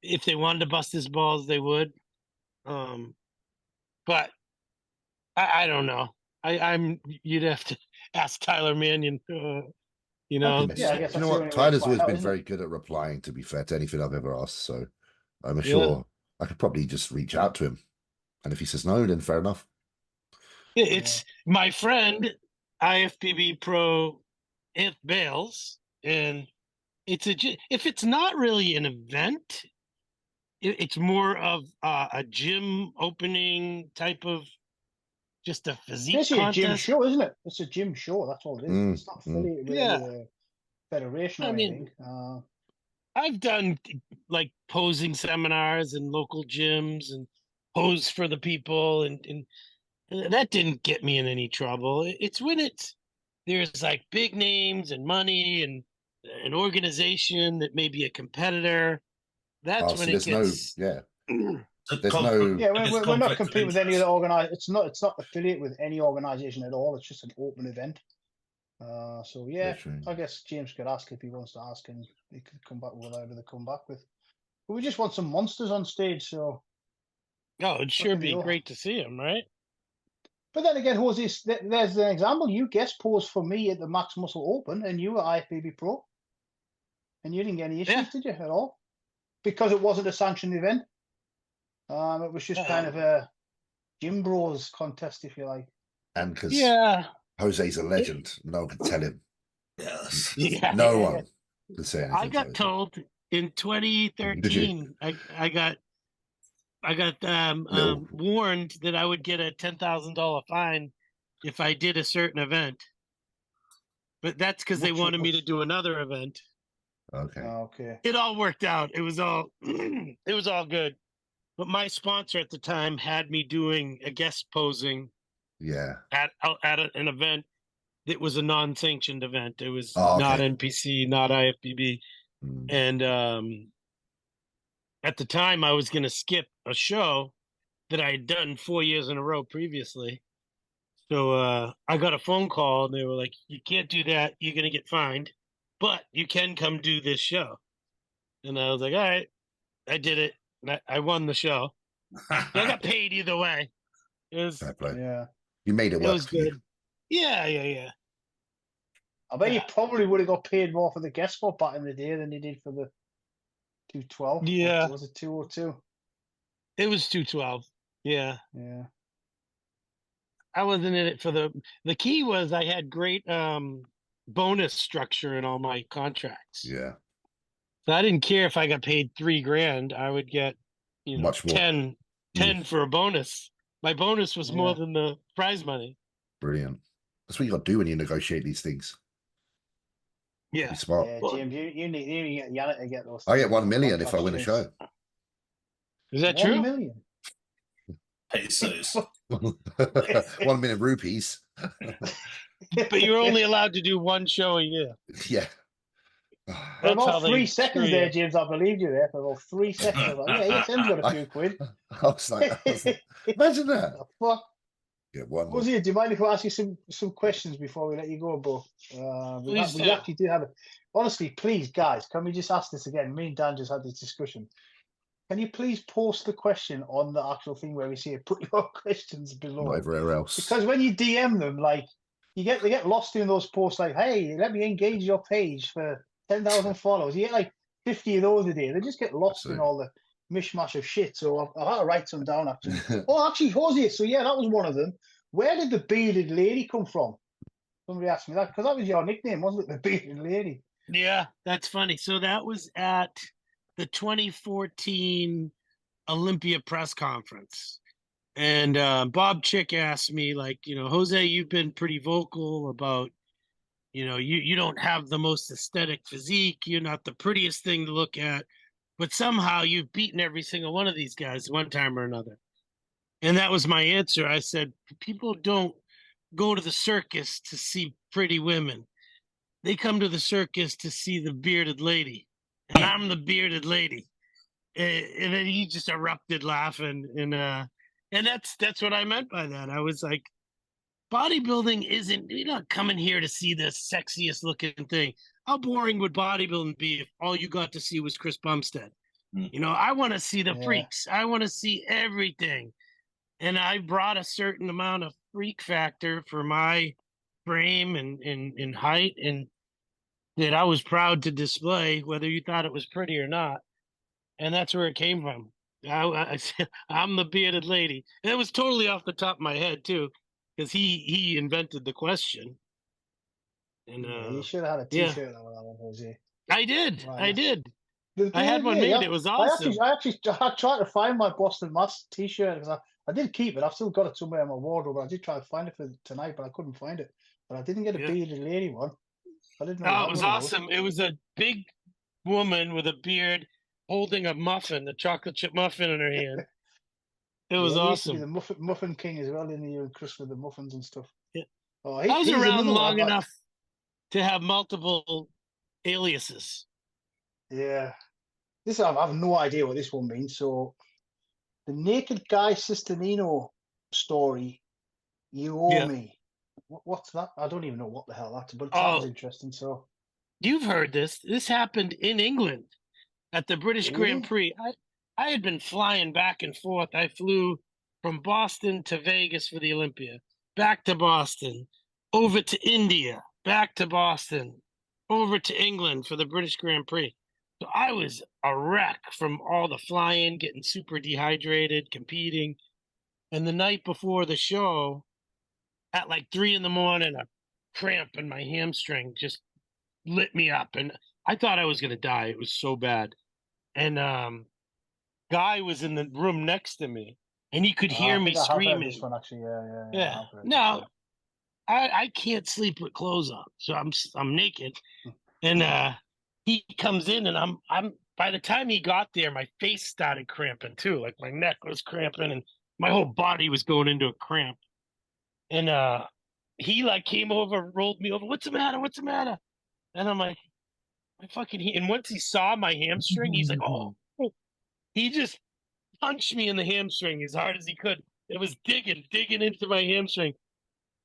S5: if they wanted to bust his balls, they would. But I don't know. You'd have to ask Tyler Mannion.
S3: I guess you know what? Tyler's always been very good at replying, to be fair, to anything I've ever asked. So I'm sure I could probably just reach out to him, and if he says no, then fair enough.
S5: It's my friend, IFBB Pro Anth Bailes, and if it's not really an event, it's more of a gym opening type of just a physique
S1: contest.
S5: It's
S1: a gym show, isn't it? It's a gym show. That's all it is. It's not affiliated with any federation or anything.
S5: I've done like posing seminars in local gyms and pose for the people, and that didn't get me in any trouble. It's when there's like big names and money and an organization that may be a competitor. That's when it gets.
S3: There's
S1: we're not competing with any other organization. It's not affiliated with any organization at all. It's just an open event. I guess James could ask if he wants to ask, and he could come back with whatever they come back with. But we just want some monsters on stage, so.
S5: Oh, it'd sure be great to see him, right?
S1: But then again, Jose, there's an example. You guest posed for me at the Max Muscle Open, and you were IFBB Pro, and you didn't get any issues, did you, at all? Because it wasn't a sanctioned event. It was just kind of a gym bros contest, if you like.
S3: And because
S5: Yeah.
S3: Jose's a legend, no one can tell him.
S4: Yes.
S5: Yeah.
S3: No one can say anything.
S5: I got
S3: to Jose.
S5: told in 2013, I got
S3: Little-
S5: warned that I would get a $10,000 fine if I did a certain event. But that's because they wanted me to do another event.
S3: Okay.
S1: Okay.
S5: It all worked out. It was all it was all good. But my sponsor at the time had me doing a guest posing
S3: Yeah.
S5: at an event that was a non-sanctioned event. It was
S3: Oh, okay.
S5: not NPC, not IFBB.
S3: Mm.
S5: And at the time I was going to skip a show that I had done 4 years in a row previously. So I got a phone call and they were like, you can't do that. You're going to get fined, but you can come do this show. And I was like, all right, I did it. And I won the show. So I got paid either way. It was,
S3: Fair play.
S1: Yeah.
S3: You made it
S5: it
S3: work
S5: was
S3: for you.
S5: good. Yeah.
S1: I bet you
S5: Yeah.
S1: probably would have got paid more for the guest spot back in the day than you did for the 212.
S5: Yeah.
S1: Or was it 202?
S5: It was 212. Yeah.
S1: Yeah.
S5: I wasn't in it for the key was I had great bonus structure in all my contracts.
S3: Yeah.
S5: So I didn't care if I got paid $3,000, I would get,
S3: Much more.
S5: 10 for a bonus. My bonus was more
S1: Yeah.
S5: than the prize money.
S3: Brilliant. That's what you got to do when you negotiate these things.
S5: Yeah.
S3: Be smart.
S1: Yeah,
S5: Well,
S1: James, you need to get Yannick to get those.
S3: I get 1 million if I win a show.
S5: Is that
S1: 1
S5: true?
S1: million?
S4: Pesos.
S3: 1 million rupees.
S5: But you're only allowed to do one show a year.
S3: Yeah.
S1: For
S5: That's how
S1: about
S5: they
S1: 3
S5: screw
S1: seconds
S5: you.
S1: there, James, I believed you there. For about 3 seconds, I was like, yeah, Tim's got a few quid.
S3: I was like, imagine that.
S1: The fuck?
S3: Yeah, one more.
S1: Rosie, do you mind if I ask you some questions before we let you go, bro?
S5: Please
S1: We
S5: do.
S1: actually do have it. Honestly, please, guys, can we just ask this again? Me and Dan just had this discussion. Can you please post the question on the actual thing where we see it? Put your questions below.
S3: Not everywhere else.
S1: Because when you DM them, like they get lost in those posts. Like, hey, let me engage your page for 10,000 followers. You get like 50 of those a day. They just get lost in all the mishmash of shit. So I had to write some down actually. Oh, actually, Jose. So yeah, that was one of them. Where did the bearded lady come from? Somebody asked me that because that was your nickname, wasn't it? The bearded lady.
S5: Yeah, that's funny. So that was at the 2014 Olympia press conference. And Bob Chick asked me, like, Jose, you've been pretty vocal about, you don't have the most aesthetic physique. You're not the prettiest thing to look at. But somehow you've beaten every single one of these guys one time or another. And that was my answer. I said, people don't go to the circus to see pretty women. They come to the circus to see the bearded lady. And I'm the bearded lady. And then he just erupted laughing. And that's what I meant by that. I was like, bodybuilding you're not coming here to see the sexiest looking thing. How boring would bodybuilding be if all you got to see was Chris Bumstead? I want to see the freaks. I want to see everything. And I brought a certain amount of freak factor for my frame and height, and that I was proud to display, whether you thought it was pretty or not. And that's where it came from. I said, I'm the bearded lady. And it was totally off the top of my head, too, because he invented the question. And
S1: you should have had a T-shirt on that one, Jose.
S5: I did.
S1: Wow.
S5: I did. I had one made. It was awesome.
S1: I tried to find my Boston Mass T-shirt because I did keep it. I've still got it somewhere in my wardrobe. I did try to find it for tonight, but I couldn't find it. But I didn't get a bearded lady one. I didn't know.
S5: Oh, it was awesome. It was a big woman with a beard holding a muffin, a chocolate chip muffin in her hand. It was awesome.
S1: Used to be the muffin king as well, didn't you? And Chris with the muffins and stuff.
S5: Yeah.
S1: Oh,
S5: I was around long enough to have multiple aliases.
S1: Yeah. I have no idea what this one means. So, the Naked Guy Sistanino story, you owe me. What's that? I don't even know what the hell that's, but that was interesting. So,
S5: you've heard this. This happened in England at the British Grand Prix. I had been flying back and forth. I flew from Boston to Vegas for the Olympia, back to Boston, over to India, back to Boston, over to England for the British Grand Prix. So I was a wreck from all the flying, getting super dehydrated, competing. And the night before the show, at like 3 in the morning, a cramp in my hamstring just lit me up, and I thought I was gonna die. It was so bad. And guy was in the room next to me, and he could hear
S1: I
S5: me
S1: think I have heard this
S5: screaming.
S1: one actually. Yeah. I
S5: Yeah.
S1: have heard this
S5: No,
S1: one.
S5: I can't sleep with clothes on, so I'm naked. And he comes in, and I'm by the time he got there, my face started cramping too. Like my neck was cramping, and my whole body was going into a cramp. And he like came over, rolled me over. What's the matter? What's the matter? And I'm like, I fucking. And once he saw my hamstring, he's like, oh. He just punched me in the hamstring as hard as he could. It was digging into my hamstring.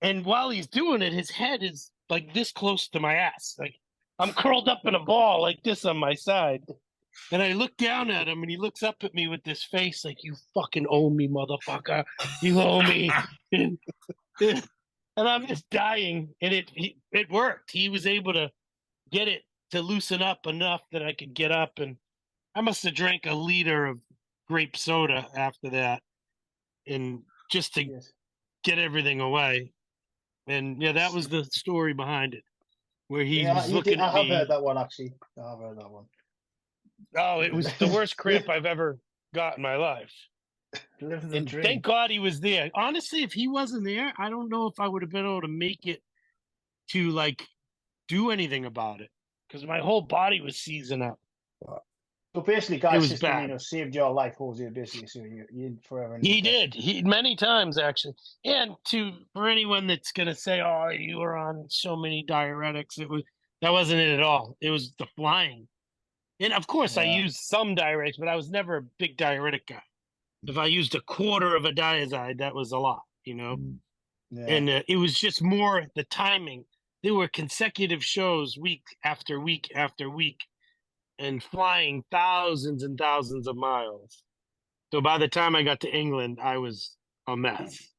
S5: And while he's doing it, his head is like this close to my ass. Like I'm curled up in a ball like this on my side. And I look down at him, and he looks up at me with this face like, you fucking owe me, motherfucker. You owe me. And I'm just dying. And it worked. He was able to get it to loosen up enough that I could get up. And I must have drank a liter of grape soda after that, and just to
S1: Yes.
S5: get everything away. And yeah, that was the story behind it, where he was looking
S1: I
S5: at
S1: have
S5: me.
S1: heard that one actually. I have heard that one.
S5: Oh, it was the worst cramp I've ever got in my life.
S1: Living the
S5: And
S1: dream.
S5: thank God he was there. Honestly, if he wasn't there, I don't know if I would have been able to make it to like do anything about it, because my whole body was seizing up.
S1: So basically,
S5: It
S1: Guy's
S5: was
S1: system,
S5: bad.
S1: saved your life, Jose. Basically, so you forever.
S5: He did. He many times actually. And for anyone that's gonna say, "Oh, you were on so many diuretics," that wasn't it at all. It was the flying. And of course, I
S1: Yeah.
S5: used some diuretics, but I was never a big diuretic guy. If I used a quarter of a diazide, that was a lot, you know.
S1: Yeah.
S5: And it was just more the timing. There were consecutive shows week after week after week, and flying thousands and thousands of miles. So by the time I got to England, I was a mess.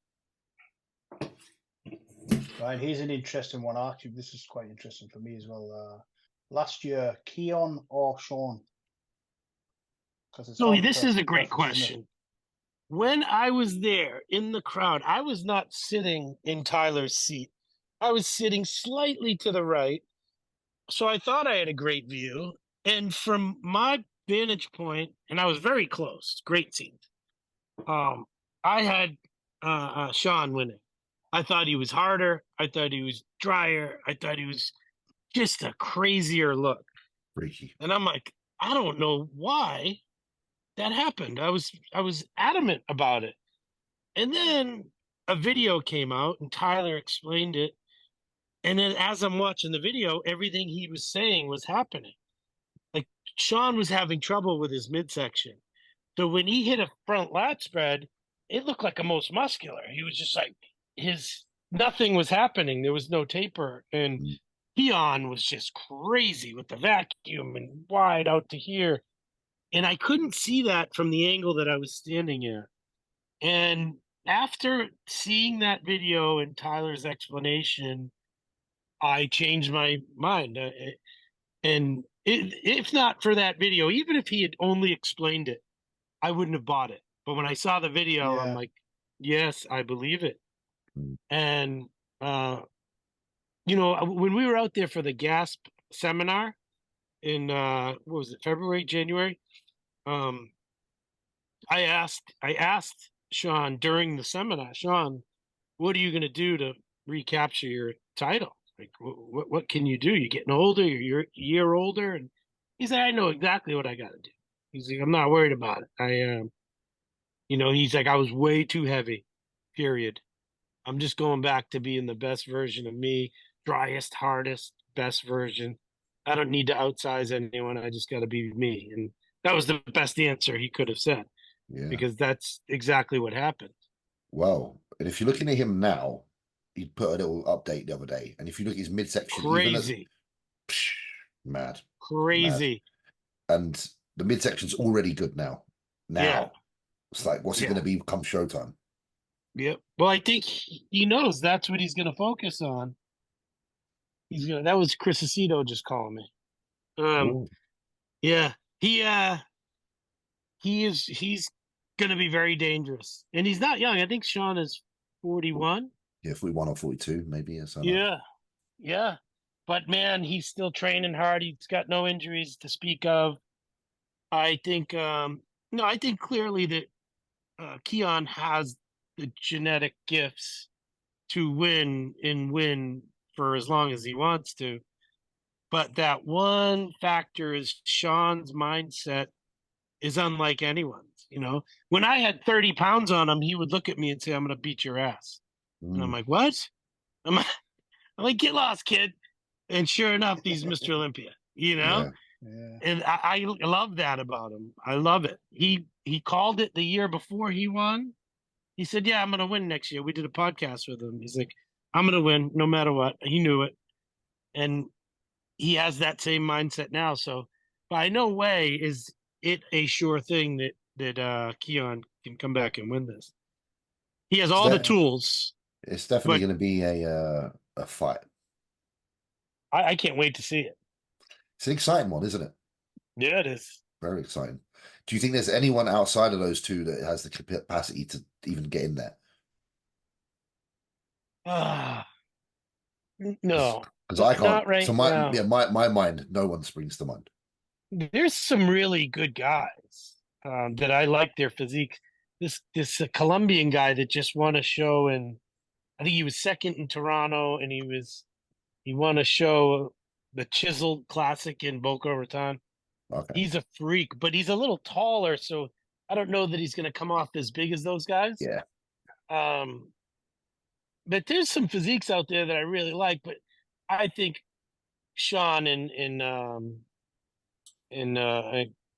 S1: Right, here's an interesting one. Actually, this is quite interesting for me as well. Last year, Keon or Sean?
S5: So this is a great
S1: preference, isn't it?
S5: question. When I was there in the crowd, I was not sitting in Tyler's seat. I was sitting slightly to the right. So I thought I had a great view. And from my vantage point, and I was very close, great seat. I had Sean winning. I thought he was harder. I thought he was drier. I thought he was just a crazier look.
S3: Freaky.
S5: And I'm like, I don't know why that happened. I was adamant about it. And then a video came out, and Tyler explained it. And then as I'm watching the video, everything he was saying was happening. Like Sean was having trouble with his midsection. So when he hit a front lat spread, it looked like a most muscular. He was just like nothing was happening. There was no taper. And Keon was just crazy with the vacuum and wide out to here. And I couldn't see that from the angle that I was standing at. And after seeing that video and Tyler's explanation, I changed my mind. And if not for that video, even if he had only explained it, I wouldn't have bought it. But when I saw the video, I'm like, yes, I believe it. And, when we were out there for the GASP seminar in, what was it, February, January? I asked Sean during the seminar, Sean, what are you going to do to recapture your title? Like, what can you do? You're getting older. You're a year older. And he said, I know exactly what I got to do. He's like, I'm not worried about it. He's like, I was way too heavy, period. I'm just going back to being the best version of me, driest, hardest, best version. I don't need to outsize anyone. I just got to be me. And that was the best answer he could have said, because that's exactly what happened.
S3: Well, and if you're looking at him now, he put a little update the other day. And if you look at his midsection,
S5: crazy.
S3: Mad.
S5: Crazy.
S3: Mad. And the midsection's already good now.
S5: Yeah.
S3: It's like, what's it going to be come showtime?
S5: Yep. Well, I think he knows that's what he's going to focus on. That was Chris Aceto just calling me. Yeah. He's going to be very dangerous. And he's not young. I think Sean is 41.
S3: Yeah, 41 or 42, maybe. Or something.
S5: Yeah, yeah. But man, he's still training hard. He's got no injuries to speak of. I think, no, I think clearly that Keon has the genetic gifts to win for as long as he wants to. But that one factor is Sean's mindset is unlike anyone's. You know, when I had 30 pounds on him, he would look at me and say, "I'm going to beat your ass." And I'm like, "What?" I'm like, "Get lost, kid." And sure enough, he's Mr. Olympia, you know?
S1: Yeah.
S5: And I love that about him. I love it. He called it the year before he won. He said, "Yeah, I'm going to win next year." We did a podcast with him. He's like, "I'm going to win no matter what." He knew it. And he has that same mindset now. So by no way is it a sure thing that Keon can come back and win this. He has all the tools.
S3: It's definitely
S5: but
S3: going to be a fight.
S5: I can't wait to see it.
S3: It's an exciting one, isn't it?
S5: Yeah, it is.
S3: Very exciting. Do you think there's anyone outside of those two that has the capacity to even get in there?
S5: No.
S3: Because I can't.
S5: Not right now.
S3: my mind, no one springs to mind.
S5: There's some really good guys that I like their physique. This Colombian guy that just won a show, and I think he was second in Toronto, and he won a show, the Chiseled Classic in Boca Raton.
S3: Okay.
S5: He's a freak, but he's a little taller, so I don't know that he's going to come off as big as those guys.
S3: Yeah.
S5: But there's some physiques out there that I really like, but I think Sean and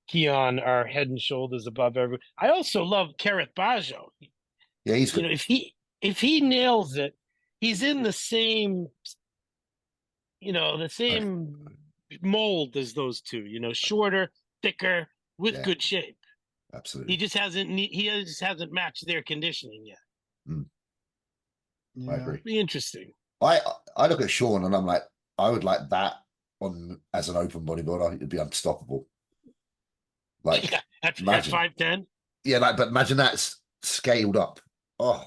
S5: Keon are head and shoulders above everyone. I also love Kareth Bajo.
S3: Yeah, he's good.
S5: You know, if he nails it, he's in the same, mold as those two. You know, shorter, thicker, with good shape.
S3: Absolutely.
S5: He just hasn't matched their conditioning yet.
S3: I agree.
S5: Be interesting.
S3: I look at Sean and I'm like, I would like that on as an open bodybuilder. It'd be unstoppable. Like
S5: at 5'10".
S3: Yeah, but imagine that's scaled up. Oh,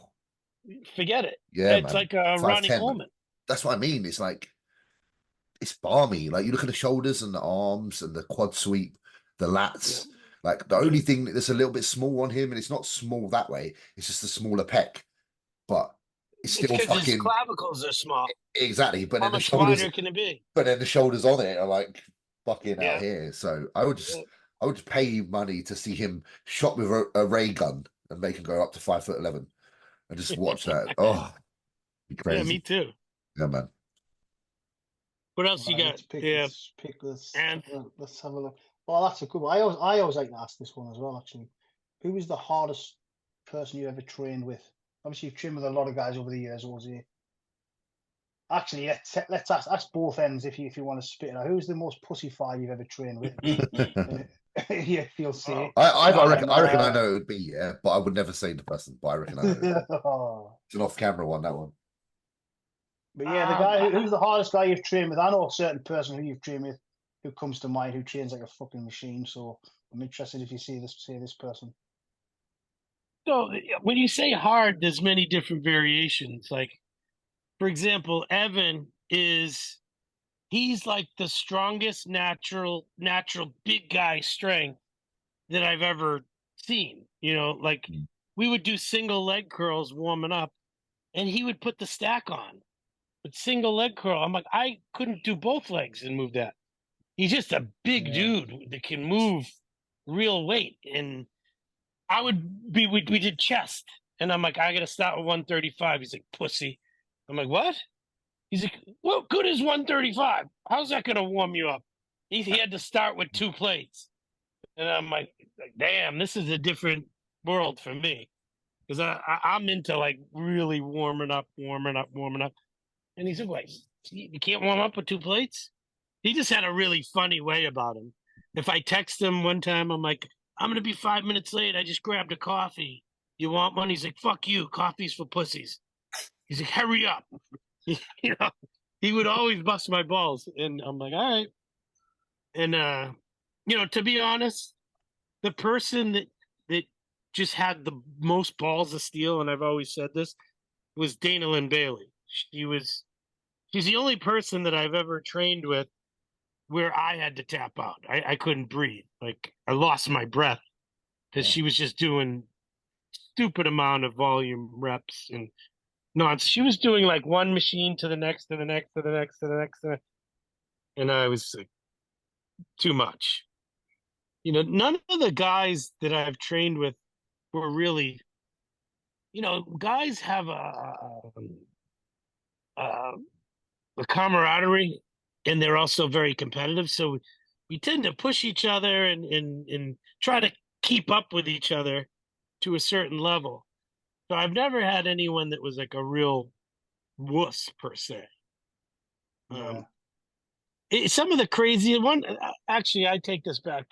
S5: forget it.
S3: Yeah,
S5: it's like a Ronnie Coleman.
S3: That's what I mean. It's like it's balmy. Like you look at the shoulders and the arms and the quad sweep, the lats. Yeah. Like the only thing that's a little bit small on him, and it's not small that way. It's just a smaller pec, but it's still fucking.
S5: His clavicles are small.
S3: Exactly, but
S5: how
S3: then the
S5: much
S3: shoulders.
S5: Wider can it be?
S3: But then the shoulders on it are like fucking out here. So I would just pay money to see him shot with a ray gun and make him go up to 5'11" and just watch that. Oh, be crazy.
S5: Yeah, me too.
S3: Yeah, man.
S5: What else you got?
S1: Let's have a look. Well, that's a good one. I always like to ask this one as well, actually. Who was the hardest person you ever trained with? Obviously, you've trained with a lot of guys over the years, Ozzy. Actually, let's ask both ends if you want to spit it out. Who's the most pussy fire you've ever trained with? Yeah, you'll see.
S3: I reckon I know it would be, but I would never say the person. But I reckon I know. It's an off-camera one, that one.
S1: But yeah, the guy who's the hardest guy you've trained with. I know a certain person who you've trained with who comes to mind, who trains like a fucking machine. So I'm interested if you say this person.
S5: So when you say hard, there's many different variations. Like, for example, Evan he's like the strongest natural big guy strength that I've ever seen. You know, like we would do single leg curls warming up, and he would put the stack on. But single leg curl, I'm like, I couldn't do both legs and move that. He's just a big dude that can move real weight. And we did chest. And I'm like, I got to start with 135. He's like, pussy. I'm like, what? He's like, what good is 135? How's that going to warm you up? He had to start with 2 plates. And I'm like, damn, this is a different world for me. Because I'm into like really warming up. And he's like, wait, you can't warm up with 2 plates? He just had a really funny way about him. If I text him one time, I'm like, I'm going to be 5 minutes late. I just grabbed a coffee. You want one? He's like, fuck you. Coffee's for pussies. He's like, hurry up. You know, he would always bust my balls. And I'm like, all right. And, to be honest, the person that just had the most balls of steel, and I've always said this, was Dana Lynn Bailey. She's the only person that I've ever trained with where I had to tap out. I couldn't breathe. Like I lost my breath because she was just doing stupid amount of volume reps and no, she was doing like one machine to the next, to the next, to the next, to the next, and I was like, too much. You know, none of the guys that I've trained with were really, you know, guys have a camaraderie, and they're also very competitive. So we tend to push each other and try to keep up with each other to a certain level. So I've never had anyone that was like a real wuss per se. Some of the crazy one, actually, I take this back.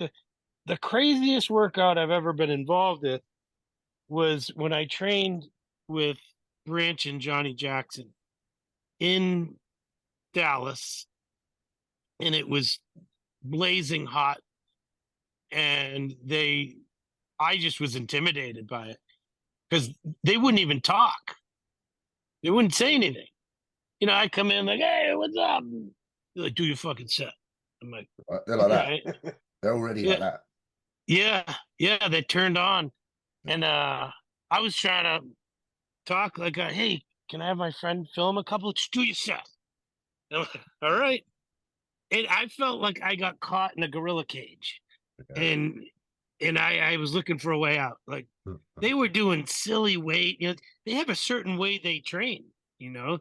S5: The craziest workout I've ever been involved with was when I trained with Branch and Johnny Jackson in Dallas, and it was blazing hot, and I just was intimidated by it because they wouldn't even talk. They wouldn't say anything. You know, I come in like, "Hey, what's up?" They're like, "Do your fucking set." I'm like,
S3: They're like that.
S5: Right.
S3: They're already like that.
S5: Yeah, they turned on, and I was trying to talk like, "Hey, can I have my friend film a couple? Just do your set." I'm like, all right. And I felt like I got caught in a gorilla cage, and I was looking for a way out. Like they were doing silly weight. You know, they have a certain way they train. You know,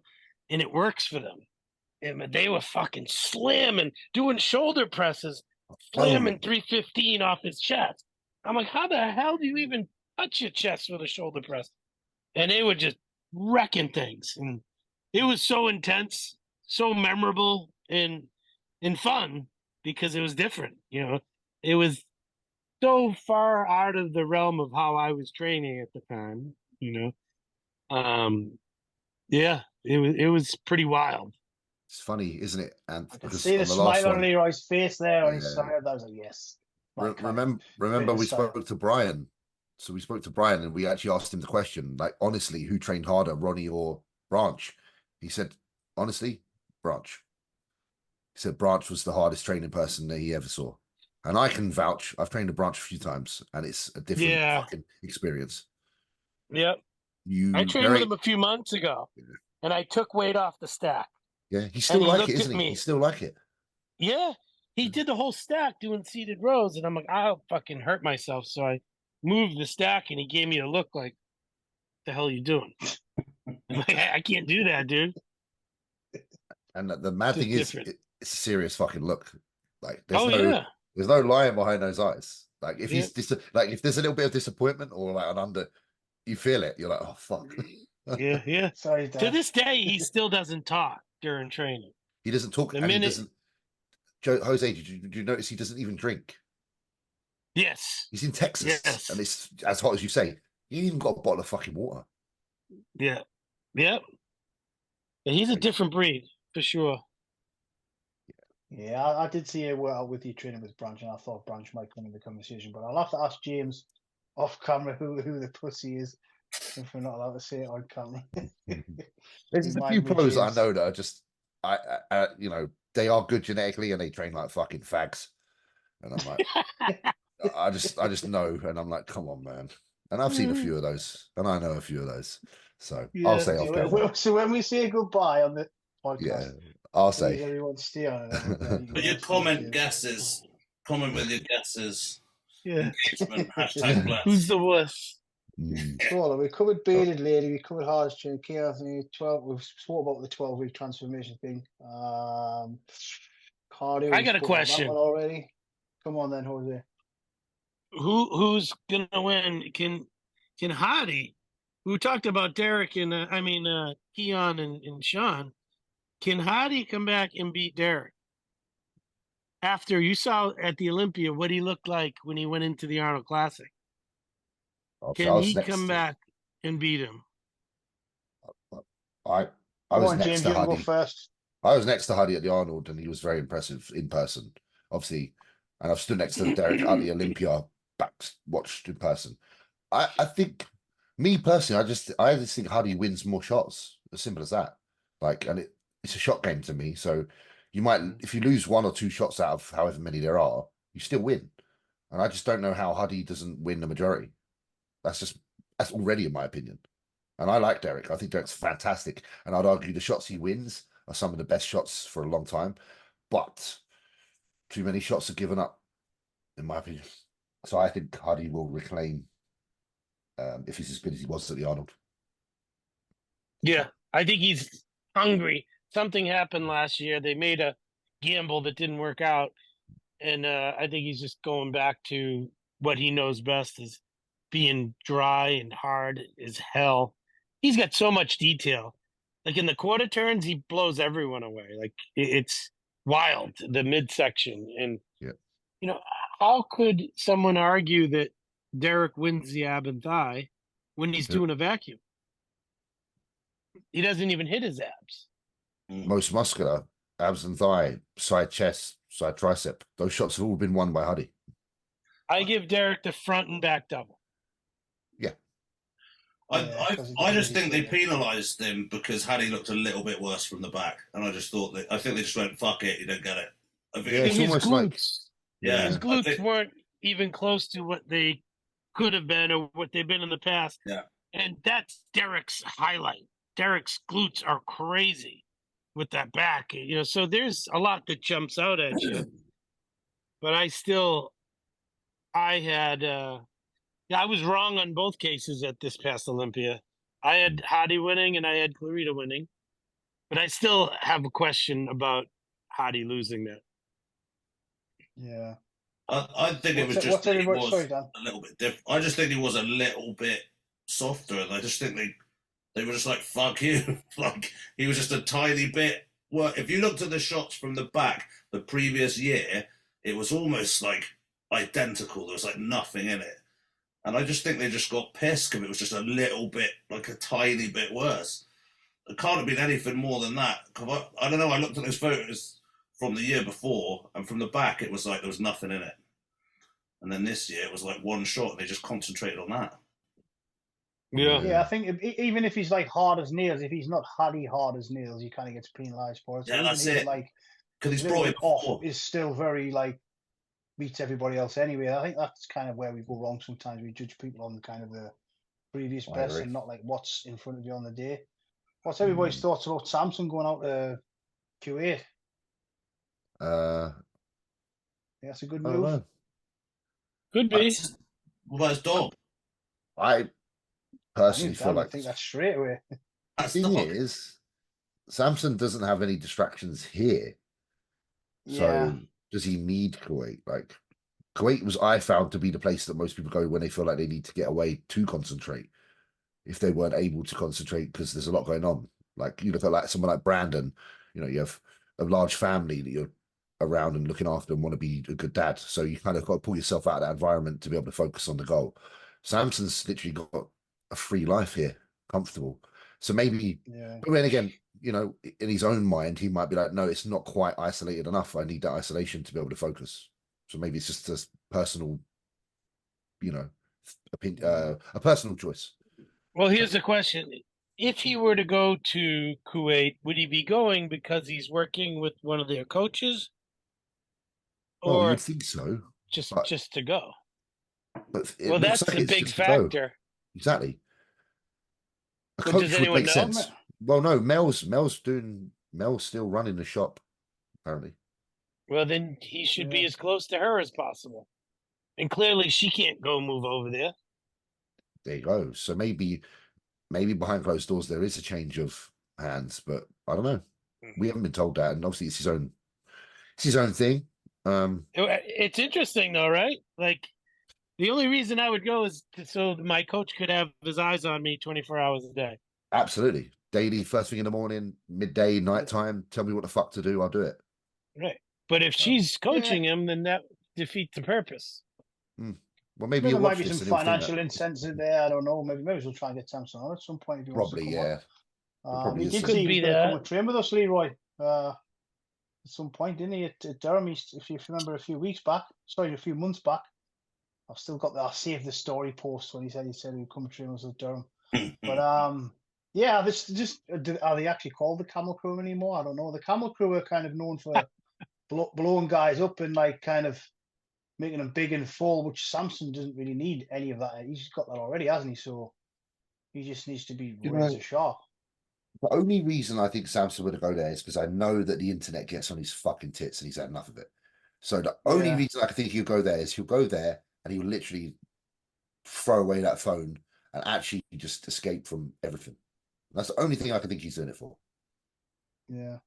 S5: and it works for them. And they were fucking slamming, doing shoulder presses, slamming 315 off his chest. I'm like, how the hell do you even touch your chest with a shoulder press? And they were just wrecking things. And it was so intense, so memorable, and fun because it was different. You know, it was so far out of the realm of how I was training at the time. You know, yeah, it was pretty wild.
S3: It's funny, isn't it? And
S1: I could see the smile on Leroy's face there on his side. I was like, yes.
S3: Remember we spoke to Brian. So we spoke to Brian and we actually asked him the question, like, honestly, who trained harder, Ronnie or Branch? He said, honestly, Branch. He said Branch was the hardest training person that he ever saw. And I can vouch. I've trained a Branch a few times and it's a different fucking experience.
S5: Yep. I trained with him a few months ago and I took weight off the stack.
S3: Yeah, he's still like it, isn't he? He's still like it.
S5: Yeah, he did the whole stack doing seated rows, and I'm like, I'll fucking hurt myself. So I moved the stack, and he gave me a look like, "The hell are you doing?" I'm like, I can't do that, dude.
S3: And the mad thing is, it's a serious fucking look. Like, there's no lying behind those eyes. Like, if he's if there's a little bit of disappointment or like an under, you feel it. You're like, oh fuck.
S5: Yeah.
S1: Sorry, Dad.
S5: To this day, he still doesn't talk during training.
S3: He doesn't talk. He doesn't. Jose, did you notice he doesn't even drink?
S5: Yes.
S3: He's in Texas, and it's as hot as you say. He even got a bottle of fucking water.
S5: Yeah. Yep. And he's a different breed for sure.
S1: Yeah, I did see a workout with you training with Branch, and I thought Branch might come in the conversation, but I'll have to ask James off camera who the pussy is. If we're not allowed to say it on camera.
S3: There's a few pros I know that are just, you know, they are good genetically and they train like fucking fags, and I'm like, I just know, and I'm like, come on, man. And I've seen a few of those, and I know a few of those, so I'll say off camera.
S1: So when we say goodbye on the podcast,
S3: I'll say
S1: everyone stay on it.
S4: But your comment with your guesses.
S5: Yeah.
S4: Engagement,
S5: Who's the worst?
S1: Well, we covered bearded lady, we covered hard chain, King Anthony, 12. We've spoke about the 12-week transformation thing. Cardio.
S5: I got a question
S1: already. Come on then, Jose.
S5: Who's gonna win? Can Hardy, who talked about Derek and Keon and Sean, can Hardy come back and beat Derek? After you saw at the Olympia what he looked like when he went into the Arnold Classic. Can he come back and beat him?
S3: I was next
S1: James,
S3: to Hardy.
S1: Go first.
S3: I was next to Hardy at the Arnold, and he was very impressive in person, obviously. And I've stood next to Derek at the Olympia, watched in person. I think Me personally, I just think Hardy wins more shots. As simple as that. Like, and it's a shot game to me. So you might, if you lose 1 or 2 shots out of however many there are, you still win. And I just don't know how Hardy doesn't win the majority. That's already in my opinion. And I like Derek. I think Derek's fantastic. And I'd argue the shots he wins are some of the best shots for a long time. But too many shots are given up, in my opinion. So I think Hardy will reclaim if he's as good as he was at the Arnold.
S5: Yeah, I think he's hungry. Something happened last year. They made a gamble that didn't work out. And I think he's just going back to what he knows best is being dry and hard as hell. He's got so much detail. Like in the quarter turns, he blows everyone away. Like it's wild, the midsection. And,
S3: Yeah.
S5: you know, how could someone argue that Derek wins the ab and thigh when he's doing a vacuum? He doesn't even hit his abs.
S3: Most muscular, abs and thigh, side chest, side tricep. Those shots have all been won by Hardy.
S5: I give Derek the front and back double.
S3: Yeah.
S4: I just think they penalised him because Hardy looked a little bit worse from the back, and I think they just went, "Fuck it, you don't get it." I think
S3: Yeah, it's
S5: his
S3: almost
S5: glutes,
S4: yeah,
S5: his glutes weren't even close to what they could have been or what they've been in the past.
S4: Yeah,
S5: and that's Derek's highlight. Derek's glutes are crazy with that back, you know. So there's a lot that jumps out at you. But I was wrong on both cases at this past Olympia. I had Hardy winning and I had Clarita winning, but I still have a question about Hardy losing that.
S1: Yeah.
S4: I think it was just
S1: sorry, Dan.
S4: a little bit different. I just think he was a little bit softer, and I just think they were just like, "Fuck you!" Like he was just a tiny bit. Well, if you looked at the shots from the back the previous year, it was almost like identical. There was like nothing in it, and I just think they just got pissed because it was just a little bit, like a tiny bit worse. It can't have been anything more than that. I don't know. I looked at those photos from the year before, and from the back, it was like there was nothing in it. And then this year, it was like one shot, and they just concentrated on that.
S1: Yeah, I think even if he's like hard as nails, if he's not Hardy hard as nails, he kind of gets penalised for it. So
S4: yeah, that's it.
S1: Like,
S4: because he's brought it
S1: off is still very like beats everybody else anyway. I think that's kind of where we go wrong sometimes. We judge people on the kind of the previous best and not like what's in front of you on the day. What's everybody's thoughts about Samson going out to Q8? Yeah, that's a good move.
S5: Could be.
S4: What about his dog?
S3: I personally feel like
S1: I think that's straight away.
S3: The thing is, Samson doesn't have any distractions here. So does he need Kuwait? Like Kuwait was, I found, to be the place that most people go when they feel like they need to get away to concentrate. If they weren't able to concentrate because there's a lot going on. Like you look at like someone like Brandon, you know, you have a large family that you're around and looking after and want to be a good dad. So you kind of got to pull yourself out of that environment to be able to focus on the goal. Samson's literally got a free life here, comfortable. So maybe, but then again, you know, in his own mind, he might be like, no, it's not quite isolated enough. I need that isolation to be able to focus. So maybe it's just a personal, you know, a personal choice.
S5: Well, here's the question. If he were to go to Kuwait, would he be going because he's working with one of their coaches?
S3: Or you'd think so.
S5: Just to go.
S3: But
S5: that's the big factor.
S3: Exactly.
S5: But does anyone know?
S3: Sense. Well, no, Mel's still running the shop, apparently.
S5: Well, then he should be as close to her as possible. And clearly she can't go move over there.
S3: There you go. So maybe behind closed doors there is a change of hands, but I don't know. We haven't been told that, and obviously it's his own thing.
S5: It's interesting though, right? Like the only reason I would go is so my coach could have his eyes on me 24 hours a day.
S3: Absolutely. Daily, first thing in the morning, midday, nighttime, tell me what the fuck to do, I'll do it.
S5: Right. But if she's coaching him, then that defeats the purpose.
S3: Well, maybe
S1: there might be some financial incentive there. I don't know. Maybe we'll try and get Samson on at some point if he wants to come on. He did say he was going to come and train with us, Leroy, at some point, didn't he? At Durham, if you remember, a few months back. I've still got I saved the story post when he said he would come train us with Durham. But yeah, this just are they actually called the Camel Crew anymore? I don't know. The Camel Crew are kind of known for blowing guys up and like kind of making them big and full, which Samson doesn't really need any of that. He's got that already, hasn't he? So he just needs to be razor sharp.
S3: The only reason I think Samson would go there is because I know that the internet gets on his fucking tits and he's had enough of it. So the only reason I think he'll go there is he'll go there and he'll literally throw away that phone and actually just escape from everything. That's the only thing I can think he's doing it for.
S1: Yeah.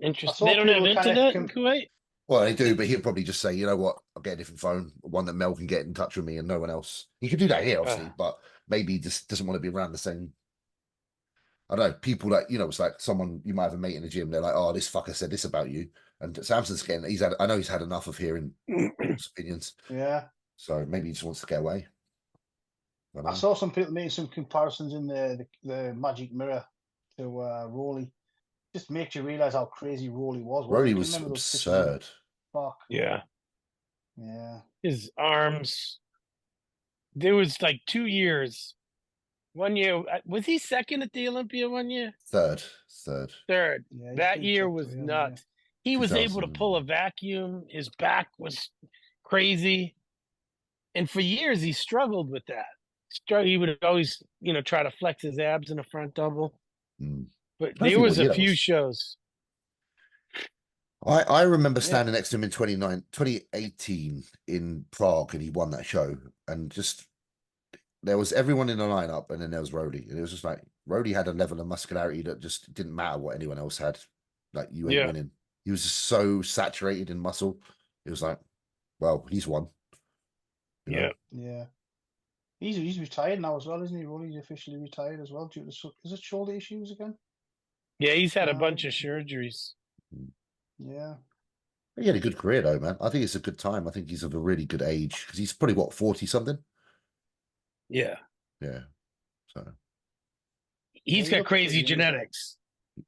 S5: Interesting. They don't have internet in Kuwait?
S3: Well, they do, but he'll probably just say, you know what, I'll get a different phone, one that Mel can get in touch with me and no one else. He could do that here, obviously, but maybe he just doesn't want to be around the same. I don't know, people that, you know, it's like someone, you might have a mate in the gym, they're like, oh, this fucker said this about you. And Samson's getting, I know he's had enough of hearing people's opinions.
S1: Yeah.
S3: So maybe he just wants to get away.
S1: I saw some people making some comparisons in the magic mirror to Rowley. Just makes you realise how crazy Rowley was.
S3: Rowley was absurd.
S1: Fuck.
S5: Yeah.
S1: Yeah.
S5: His arms. There was like 2 years. 1 year. Was he second at the Olympia 1 year?
S3: Third.
S5: Yeah, that year was nuts. He was able to pull a vacuum. His back was crazy. And for years, he struggled with that. He would always, you know, try to flex his abs in a front double. But there was a few shows.
S3: I remember standing next to him in 2018 in Prague, and he won that show. And just there was everyone in the lineup, and then there was Rody. And it was just like Rody had a level of muscularity that just didn't matter what anyone else had. Like you ain't winning. He was just so saturated in muscle. It was like, well, he's won. You know?
S1: Yeah. He's retired now as well, isn't he? Rowley's officially retired as well due to is it shoulder issues again?
S5: Yeah, he's had a bunch of surgeries.
S1: Yeah.
S3: He had a good career though, man. I think it's a good time. I think he's of a really good age because he's probably 40 something.
S5: Yeah.
S3: Yeah. So
S5: he's got crazy genetics.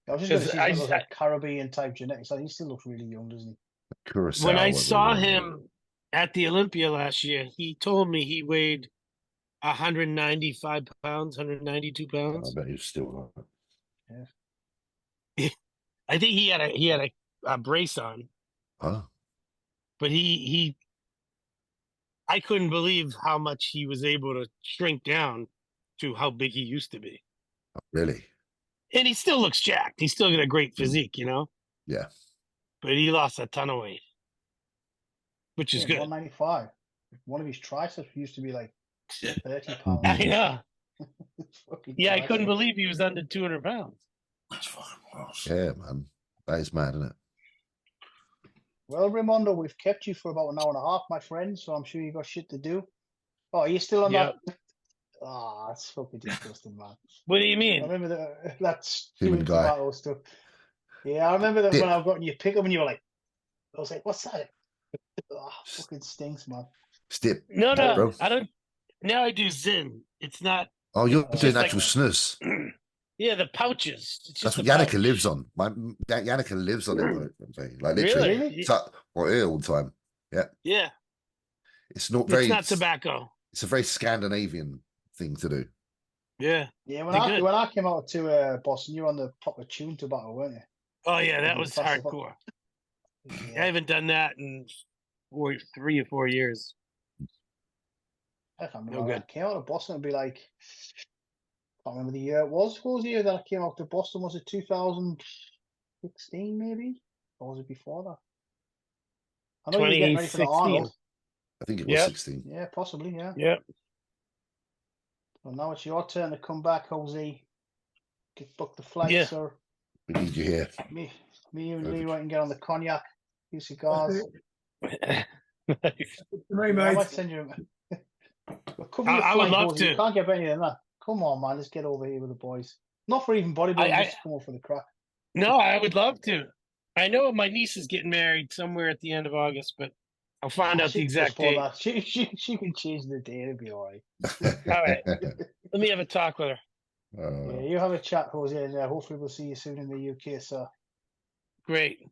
S1: I was just going to say like Caribbean type genetics. He still looks really young, doesn't he?
S3: Curacao,
S5: when I saw him at the Olympia last year, he told me he weighed 195 pounds, 192 pounds.
S3: I bet he's still.
S5: Yeah. I think he had a brace on.
S3: Huh?
S5: But I couldn't believe how much he was able to shrink down to how big he used to be.
S3: Oh, really?
S5: And he still looks jacked. He's still got a great physique, you know?
S3: Yeah.
S5: But he lost a ton of weight, which is good.
S1: 195. One of his triceps used to be like 30 pounds.
S5: I know. Yeah, I couldn't believe he was under 200 pounds.
S4: That's fucking gross.
S3: Yeah, man. That is mad, isn't it?
S1: Well, Raimondo, we've kept you for about an hour and a half, my friend, so I'm sure you've got shit to do. Oh, are you still on that? Oh, that's fucking disgusting, man.
S5: What do you mean?
S1: I remember that
S3: Human guy.
S1: tomato stuff. Yeah, I remember that when I got in your pickup and you were like, I was like, what's that? Oh, fucking stinks, man.
S3: Stip.
S5: No, bro. I don't. Now I do Zin. It's not.
S3: Oh, you're doing actual snus.
S5: Yeah, the pouches.
S3: That's what Yannicka lives on. Yannicka lives on it. Like literally,
S5: really?
S3: It's up all the time. Yeah.
S5: Yeah.
S3: It's not
S5: tobacco.
S3: It's a very Scandinavian thing to do.
S5: Yeah.
S1: Yeah. When I came out to Boston, you were on the proper chewing tobacco, weren't you?
S5: Oh yeah, that was hardcore. Yeah. I haven't done that in 3 or 4 years.
S1: I can't remember when I came out of Boston. It'd be like, I can't remember the year it was. What was the year that I came out to Boston? Was it 2016 maybe? Or was it before that? I know you were getting ready for the Arnold.
S3: I think it was 16.
S1: Yeah, possibly, yeah.
S5: Yeah.
S1: Well, now it's your turn to come back, Jose. Book the flight, sir.
S3: We need you here.
S1: Me and Leroy can get on the cognac, few cigars.
S2: Nice.
S1: I might send you.
S5: I would love to.
S1: You can't get better than that. Come on, man. Let's get over here with the boys. Not for even bodybuilding, just come over for the crack.
S5: No, I would love to. I know my niece is getting married somewhere at the end of August, but I'll find out the exact date.
S1: She can change the date. It'll be all right.
S5: All right. Let me have a talk with her.
S1: Yeah, you have a chat, Jose, and hopefully we'll see you soon in the UK, sir.
S5: Great.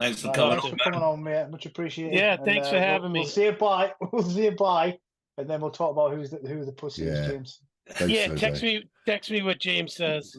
S4: Thanks for
S1: Right,
S4: coming
S1: thanks
S4: on,
S1: for
S4: man.
S1: coming on, mate. Much appreciated.
S5: Yeah,
S1: And,
S5: thanks for having me.
S1: We'll say bye. We'll say bye, and then we'll talk about who the pussy is,
S3: Yeah.
S1: James.
S3: Thanks,
S5: Yeah,
S3: Jose.
S5: text me what James says.